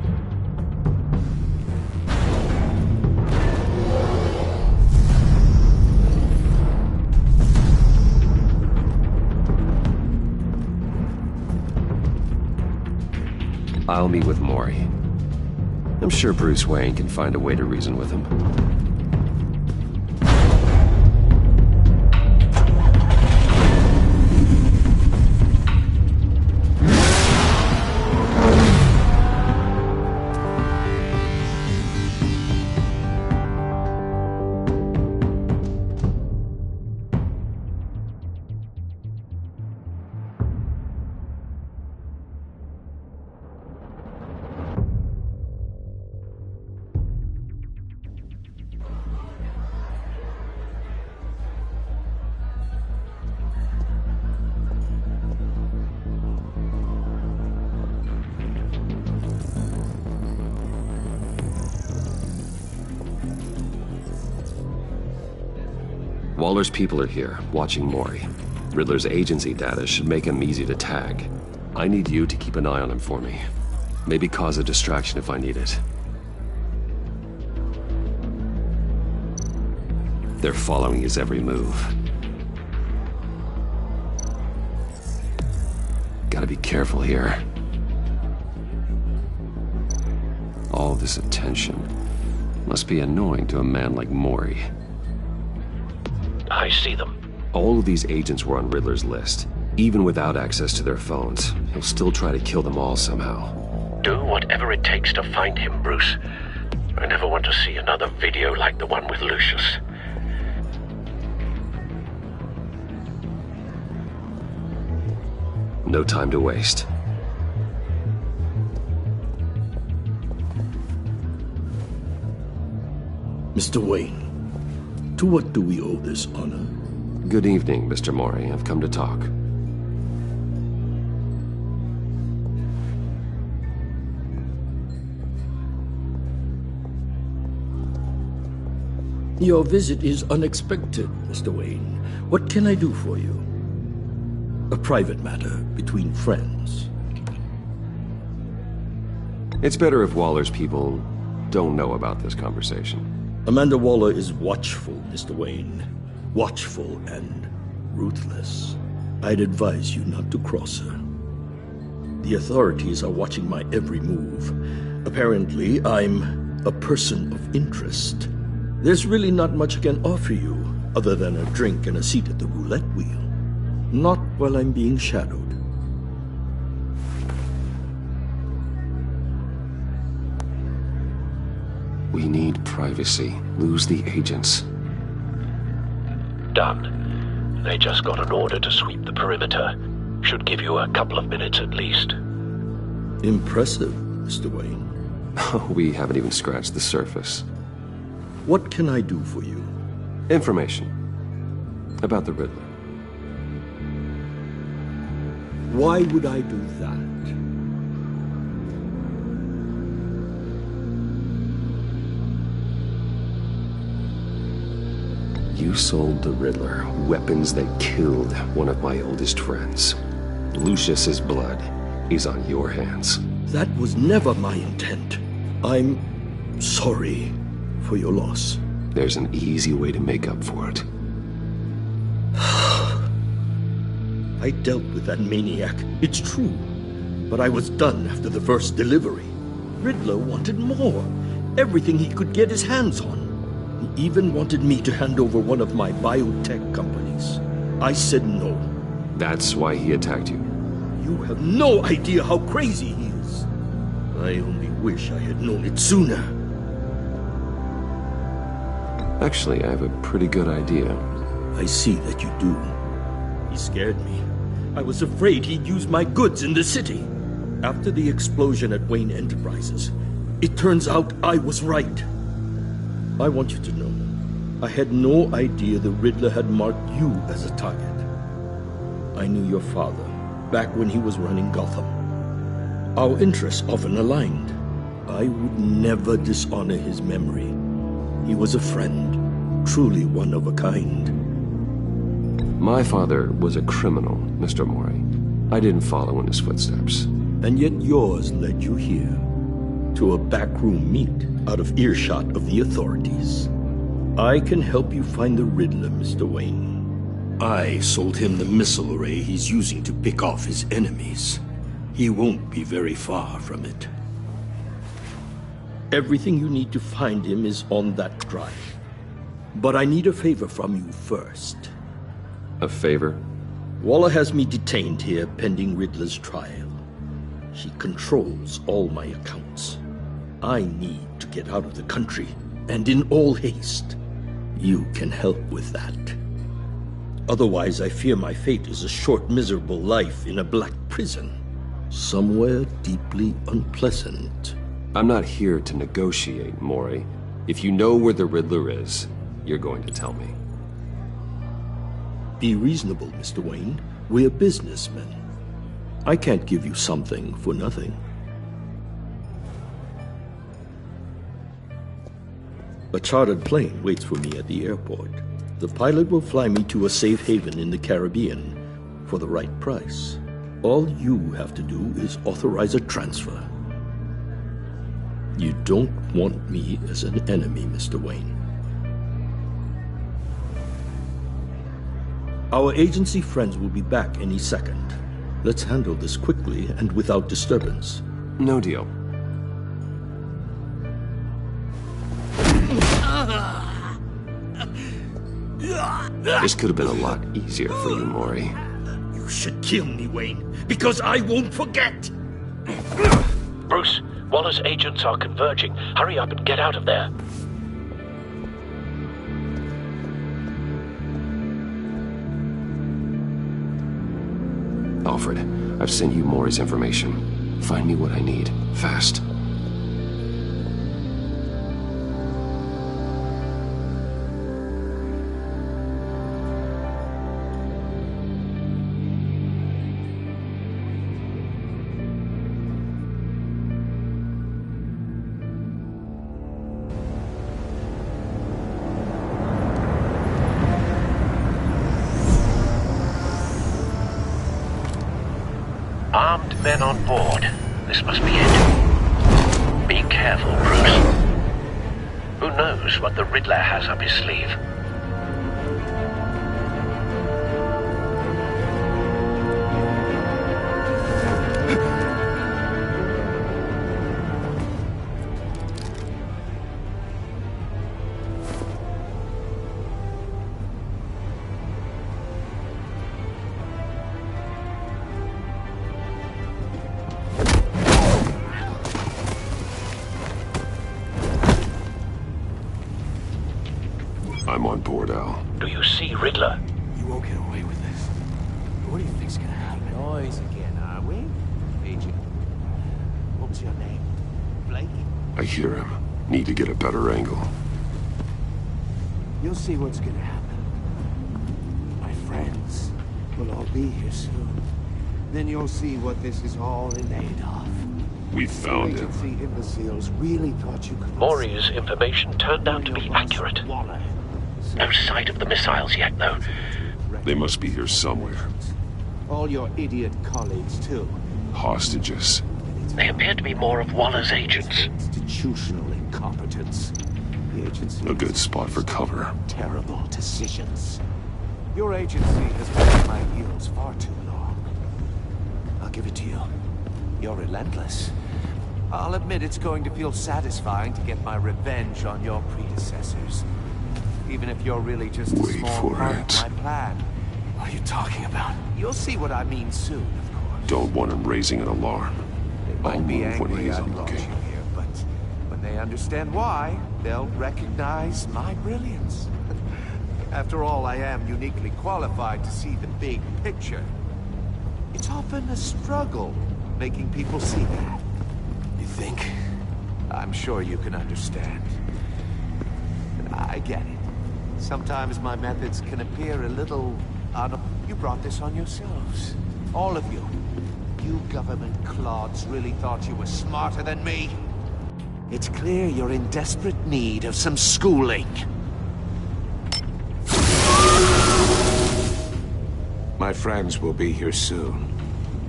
I'll meet with Maury. I'm sure Bruce Wayne can find a way to reason with him. Waller's people are here, watching Maury. Riddler's agency data should make him easy to tag. I need you to keep an eye on him for me. Maybe cause a distraction if I need it. They're following his every move. Gotta be careful here. All this attention must be annoying to a man like Maury. I see them. All of these agents were on Riddler's list. Even without access to their phones, he'll still try to kill them all somehow. Do whatever it takes to find him, Bruce. I never want to see another video like the one with Lucius. No time to waste. Mr. Wayne, to what do we owe this honor? Good evening, Mr. Maury. I've come to talk. Your visit is unexpected, Mr. Wayne. What can I do for you? A private matter between friends. It's better if Waller's people don't know about this conversation. Amanda Waller is watchful, Mr. Wayne. Watchful and ruthless. I'd advise you not to cross her. The authorities are watching my every move. Apparently, I'm a person of interest. There's really not much I can offer you, other than a drink and a seat at the roulette wheel. Not while I'm being shadowed. We need privacy. Lose the agents. Done. They just got an order to sweep the perimeter. Should give you a couple of minutes at least. Impressive, Mr. Wayne. We haven't even scratched the surface. What can I do for you? Information. About the Riddler. Why would I do that? You sold the Riddler weapons that killed one of my oldest friends. Lucius's blood is on your hands. That was never my intent. I'm sorry for your loss. There's an easy way to make up for it. I dealt with that maniac, it's true. But I was done after the first delivery. Riddler wanted more. Everything he could get his hands on. He even wanted me to hand over one of my biotech companies. I said no. That's why he attacked you? You have no idea how crazy he is. I only wish I had known it sooner. Actually, I have a pretty good idea. I see that you do. He scared me. I was afraid he'd use my goods in the city. After the explosion at Wayne Enterprises, it turns out I was right. I want you to know, I had no idea the Riddler had marked you as a target. I knew your father, back when he was running Gotham. Our interests often aligned. I would never dishonor his memory. He was a friend, truly one of a kind. My father was a criminal, Mr. Mori. I didn't follow in his footsteps. And yet yours led you here, to a backroom meet out of earshot of the authorities. I can help you find the Riddler, Mr. Wayne. I sold him the missile array he's using to pick off his enemies. He won't be very far from it. Everything you need to find him is on that drive. But I need a favor from you first. A favor? Waller has me detained here pending Riddler's trial. She controls all my accounts. I need to get out of the country, and in all haste. You can help with that. Otherwise, I fear my fate is a short, miserable life in a black prison. Somewhere deeply unpleasant. I'm not here to negotiate, Mori. If you know where the Riddler is, you're going to tell me. Be reasonable, Mr. Wayne. We're businessmen. I can't give you something for nothing. A chartered plane waits for me at the airport. The pilot will fly me to a safe haven in the Caribbean for the right price. All you have to do is authorize a transfer. You don't want me as an enemy, Mr. Wayne. Our agency friends will be back any second. Let's handle this quickly and without disturbance. No deal. This could have been a lot easier for you, Mori. You should kill me, Wayne, because I won't forget! Bruce, Waller's agents are converging. Hurry up and get out of there. Alfred, I've sent you Mori's information. Find me what I need, fast. Armed men on board. This must be it. Be careful, Bruce. Who knows what the Riddler has up his sleeve? I'm on board, Al. Do you see Riddler? You won't get away with this. What do you think's gonna happen? Noise again, are we? Agent. What was your name? Blake? I hear him. Need to get a better angle. You'll see what's gonna happen. My friends will all be here soon. Then you'll see what this is all in aid of. We found him. Imbeciles really thought you could... Mori's information turned out to be accurate. Waller. No sight of the missiles yet, though. They must be here somewhere. All your idiot colleagues, too. Hostages. They appear to be more of Waller's agents. Institutional incompetence. The agency A good spot for cover. terrible decisions. Your agency has been on my heels far too long. I'll give it to you. You're relentless. I'll admit it's going to feel satisfying to get my revenge on your predecessors. Even if you're really just a small part of my plan. What are you talking about? You'll see what I mean soon, of course. Don't want him raising an alarm. I'll Be move when angry he's I brought unlooking. you here, but when they understand why, they'll recognize my brilliance. After all, I am uniquely qualified to see the big picture. It's often a struggle making people see that. You think? I'm sure you can understand. I get it. Sometimes my methods can appear a little You brought this on yourselves. All of you. You government clods really thought you were smarter than me? It's clear you're in desperate need of some schooling. My friends will be here soon.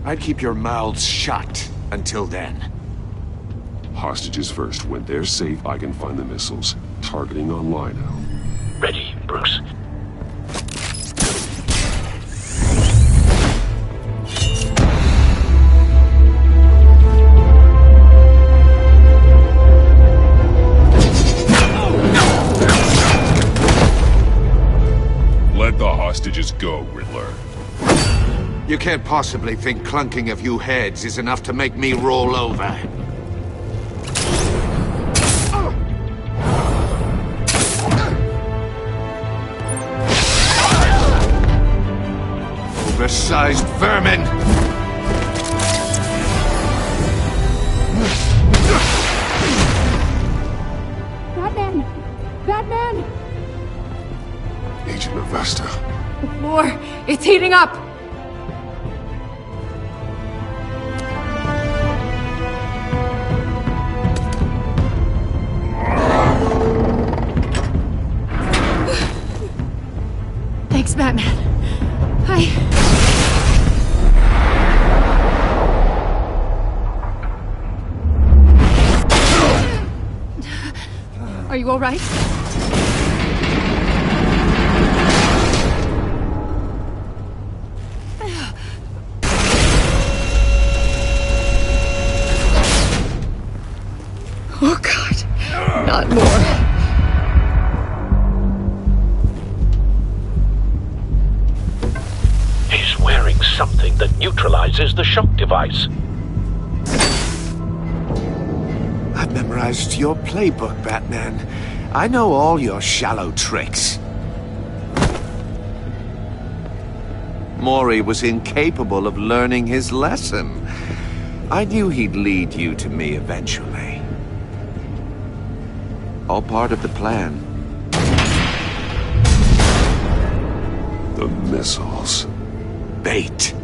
I'd keep your mouths shut until then. Hostages first. When they're safe, I can find the missiles. Targeting on Lino. Ready, Bruce. Let the hostages go, Riddler. You can't possibly think clunking a few heads is enough to make me roll over. Oversized vermin! Batman! Batman! Agent Avesta. The floor, it's heating up! Thanks, Batman. Are you all right? Oh, God. Not more. He's wearing something that neutralizes the shock device. I've memorized your playbook, Batman. I know all your shallow tricks. Mori was incapable of learning his lesson. I knew he'd lead you to me eventually. All part of the plan. The missiles. Bait.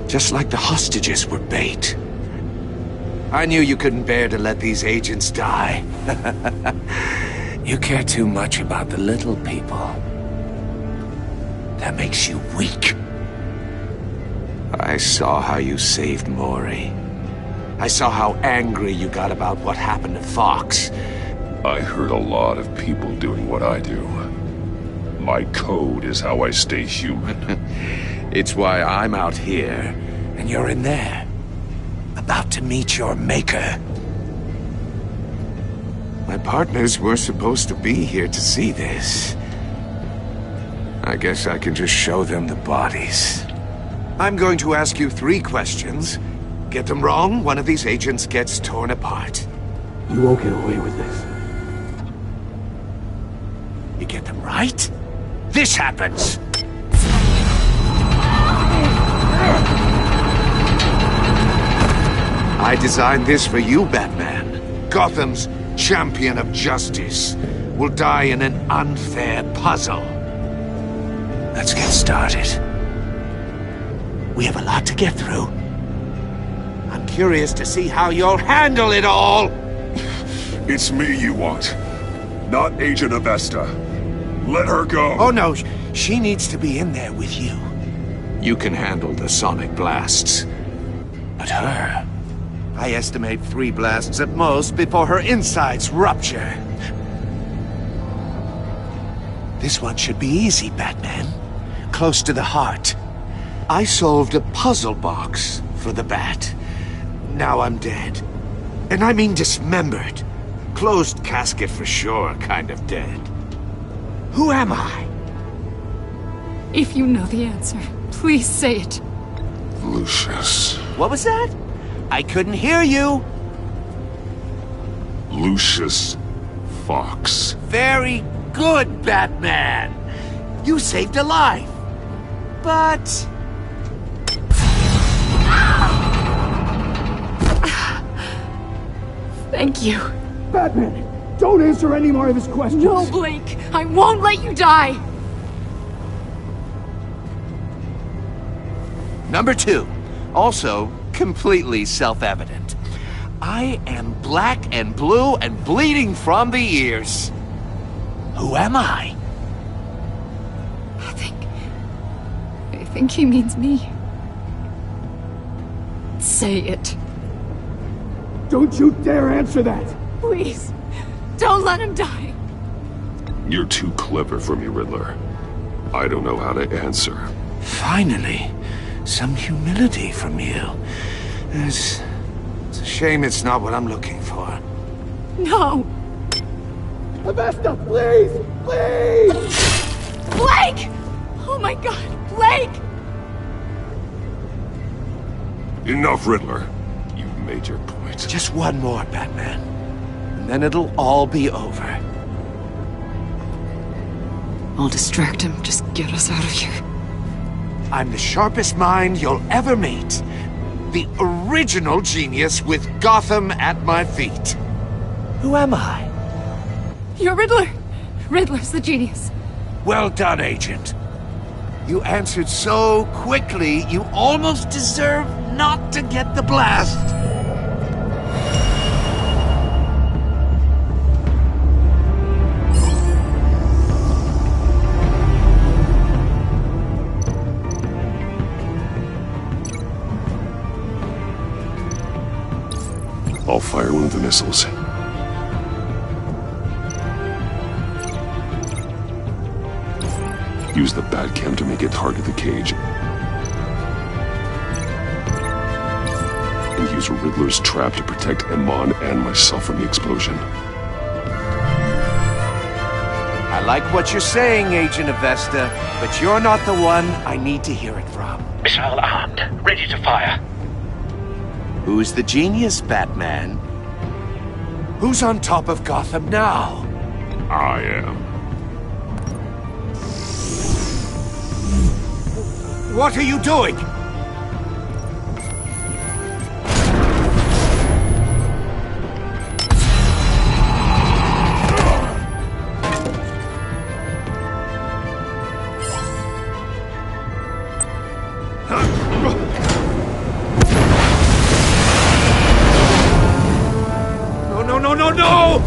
Just like the hostages were bait. I knew you couldn't bear to let these agents die. You care too much about the little people. That makes you weak. I saw how you saved Mori. I saw how angry you got about what happened to Fox. I hurt a lot of people doing what I do. My code is how I stay human. It's why I'm out here, and you're in there. About to meet your maker. My partners were supposed to be here to see this. I guess I can just show them the bodies. I'm going to ask you 3 questions. Get them wrong, one of these agents gets torn apart. You won't get away with this. You get them right, this happens! I designed this for you, Batman. Gotham's champion of justice will die in an unfair puzzle. Let's get started. We have a lot to get through. I'm curious to see how you'll handle it all! It's me you want, not Agent Avesta. Let her go. Oh, no. She needs to be in there with you. You can handle the sonic blasts. But her... I estimate 3 blasts at most before her insides rupture. This one should be easy, Batman. Close to the heart. I solved a puzzle box for the Bat. Now I'm dead. And I mean dismembered. Closed casket for sure, kind of dead. Who am I? If you know the answer, please say it. Lucius. What was that? I couldn't hear you. Lucius Fox. Very good, Batman. You saved a life. But... Thank you. Batman, don't answer any more of his questions. No, Blake. I won't let you die. Number 2. Also, completely self-evident. I am black and blue and bleeding from the ears. Who am I? I think he means me. Say it. Don't you dare answer that! Please, don't let him die. You're too clever for me, Riddler. I don't know how to answer. Finally, some humility from you. It's a shame it's not what I'm looking for. No. Avesta, please! Please! Blake! Oh my God, Blake! Enough, Riddler. You've made your point. Just one more, Batman. And then it'll all be over. I'll distract him. Just get us out of here. I'm the sharpest mind you'll ever meet. The original genius with Gotham at my feet. Who am I? You're Riddler. Riddler's the genius. Well done, Agent. You answered so quickly, you almost deserve not to get the blast. I'll fire one of the missiles. Use the Batcam to make it target the cage. And use Riddler's trap to protect Iman and myself from the explosion. I like what you're saying, Agent Avesta, but you're not the one I need to hear it from. Missile armed, ready to fire. Who's the genius, Batman? Who's on top of Gotham now? I am. What are you doing? No!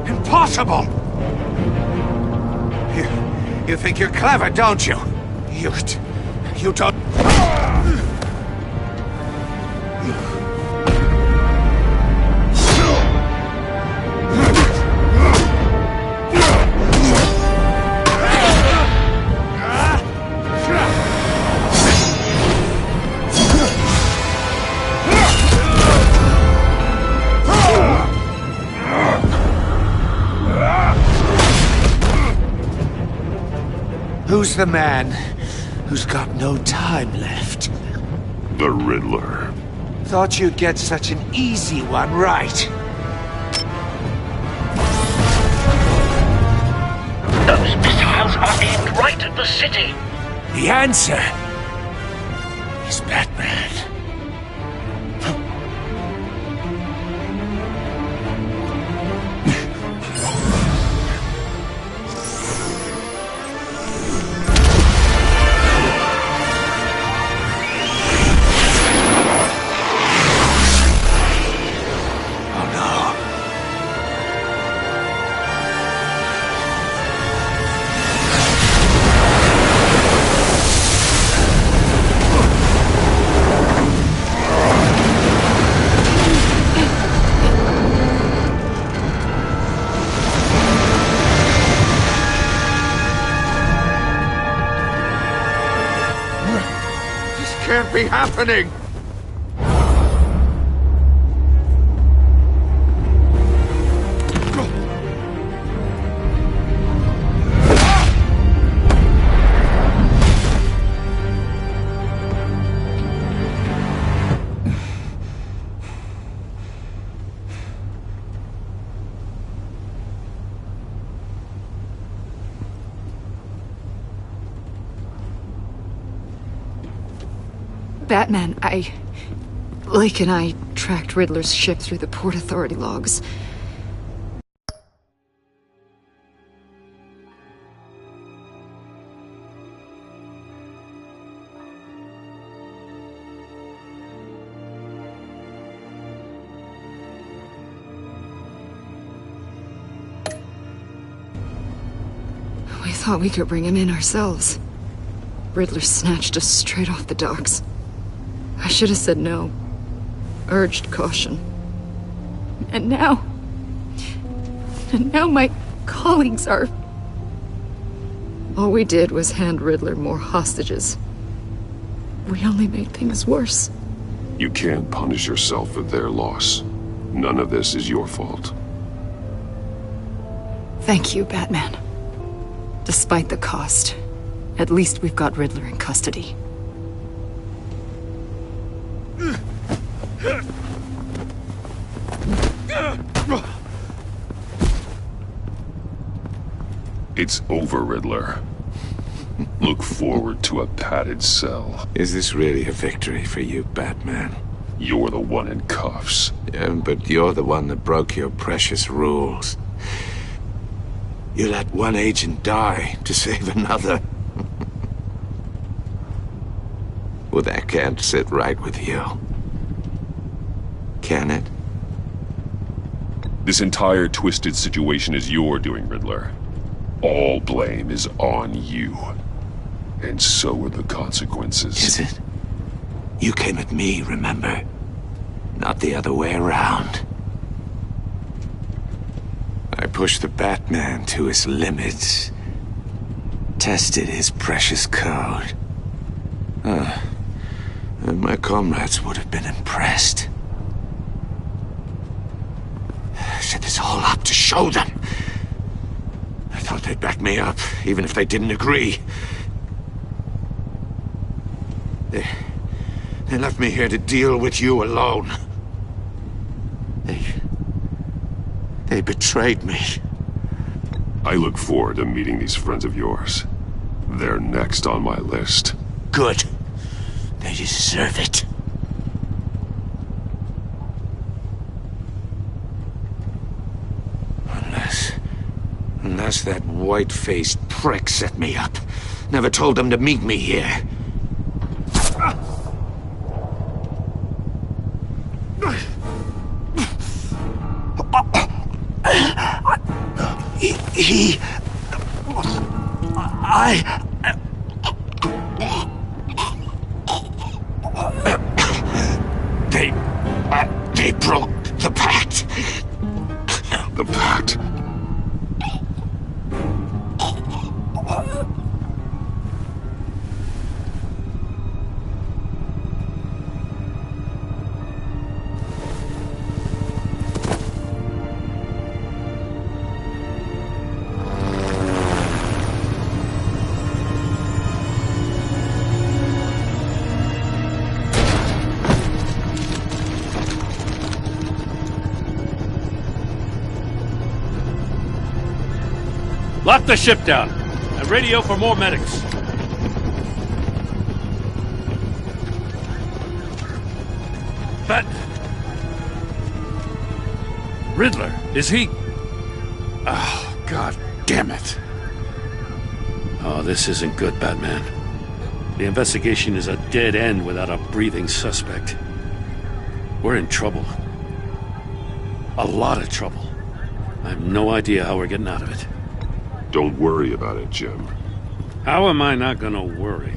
Impossible! You think you're clever, don't you? You don't... Who's the man who's got no time left? The Riddler. Thought you'd get such an easy one right. Those missiles are aimed right at the city. The answer is Batman. be happening? Batman, Lake and I tracked Riddler's ship through the Port Authority logs. We thought we could bring him in ourselves. Riddler snatched us straight off the docks. I should have said no. Urged caution. And now my colleagues are... All we did was hand Riddler more hostages. We only made things worse. You can't punish yourself for their loss. None of this is your fault. Thank you, Batman. Despite the cost, at least we've got Riddler in custody. It's over, Riddler. Look forward to a padded cell. Is this really a victory for you, Batman? You're the one in cuffs. Yeah, but you're the one that broke your precious rules. You let one agent die to save another. Well, that can't sit right with you. Can it? This entire twisted situation is your doing, Riddler. All blame is on you. And so are the consequences. Is it? You came at me, remember? Not the other way around. I pushed the Batman to his limits. Tested his precious code. And my comrades would have been impressed. I set this all up to show them. I thought they'd back me up, even if they didn't agree. They left me here to deal with you alone. They betrayed me. I look forward to meeting these friends of yours. They're next on my list. Good. They deserve it. Unless that white-faced prick set me up. Never told them to meet me here. They broke the pact. The pact? Lock the ship down and radio for more medics. Riddler, is he? Oh, God damn it. Oh, this isn't good, Batman. The investigation is a dead end without a breathing suspect. We're in trouble. A lot of trouble. I have no idea how we're getting out of it. Don't worry about it, Jim. How am I not gonna worry?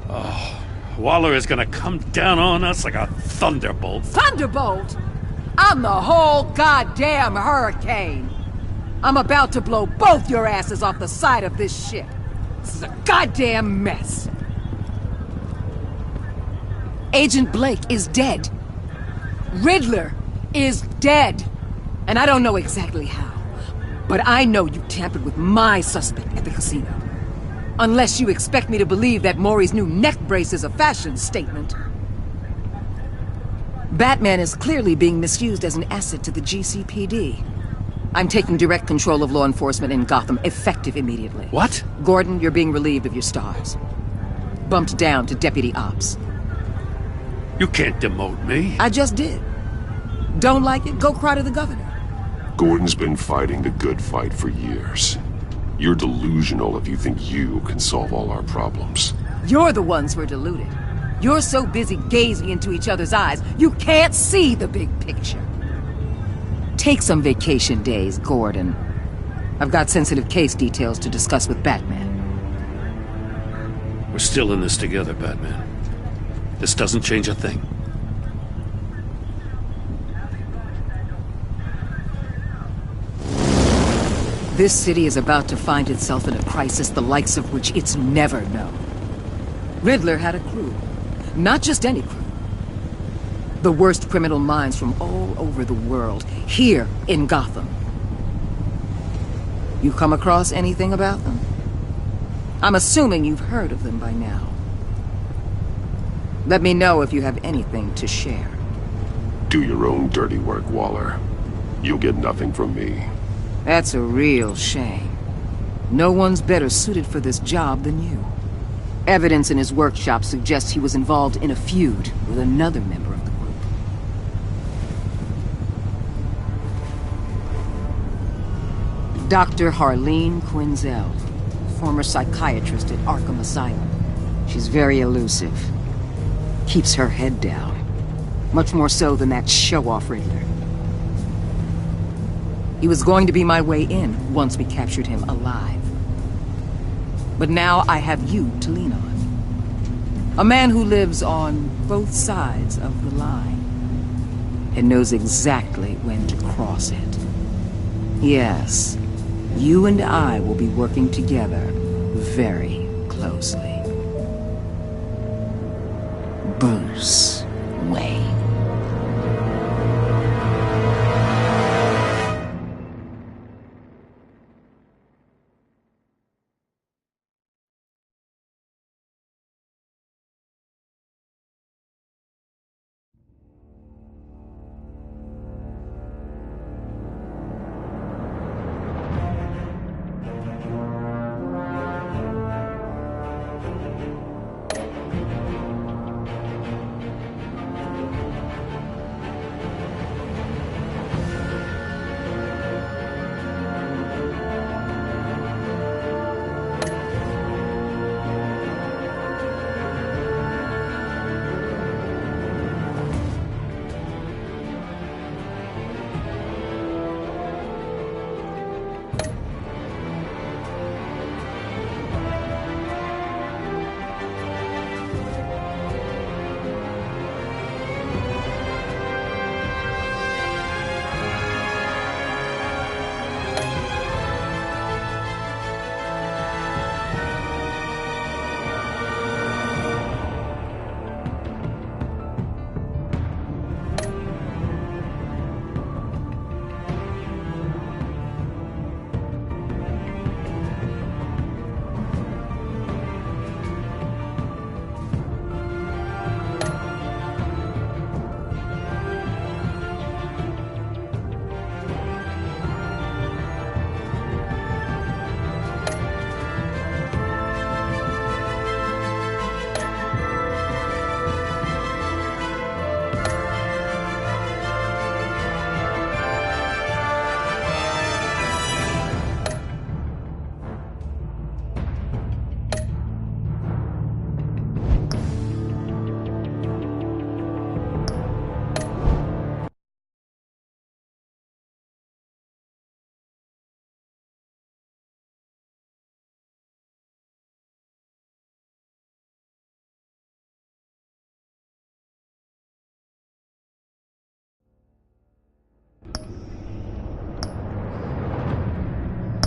Oh, Waller is gonna come down on us like a thunderbolt. Thunderbolt? I'm the whole goddamn hurricane. I'm about to blow both your asses off the side of this ship. This is a goddamn mess. Agent Blake is dead. Riddler is dead. And I don't know exactly how, but I know you tampered with my suspect at the casino. Unless you expect me to believe that Maury's new neck brace is a fashion statement. Batman is clearly being misused as an asset to the GCPD. I'm taking direct control of law enforcement in Gotham, effective immediately. What? Gordon, you're being relieved of your stars. Bumped down to Deputy Ops. You can't demote me. I just did. Don't like it? Go cry to the governor. Gordon's been fighting the good fight for years. You're delusional if you think you can solve all our problems. You're the ones who are deluded. You're so busy gazing into each other's eyes, you can't see the big picture. Take some vacation days, Gordon. I've got sensitive case details to discuss with Batman. We're still in this together, Batman. This doesn't change a thing. This city is about to find itself in a crisis the likes of which it's never known. Riddler had a crew. Not just any crew. The worst criminal minds from all over the world, here in Gotham. You come across anything about them? I'm assuming you've heard of them by now. Let me know if you have anything to share. Do your own dirty work, Waller. You'll get nothing from me. That's a real shame. No one's better suited for this job than you. Evidence in his workshop suggests he was involved in a feud with another member of the group. Dr. Harleen Quinzel, former psychiatrist at Arkham Asylum. She's very elusive. Keeps her head down. Much more so than that show-off Riddler. He was going to be my way in once we captured him alive. But now I have you to lean on. A man who lives on both sides of the line and knows exactly when to cross it. Yes, you and I will be working together very closely. Bruce Wayne.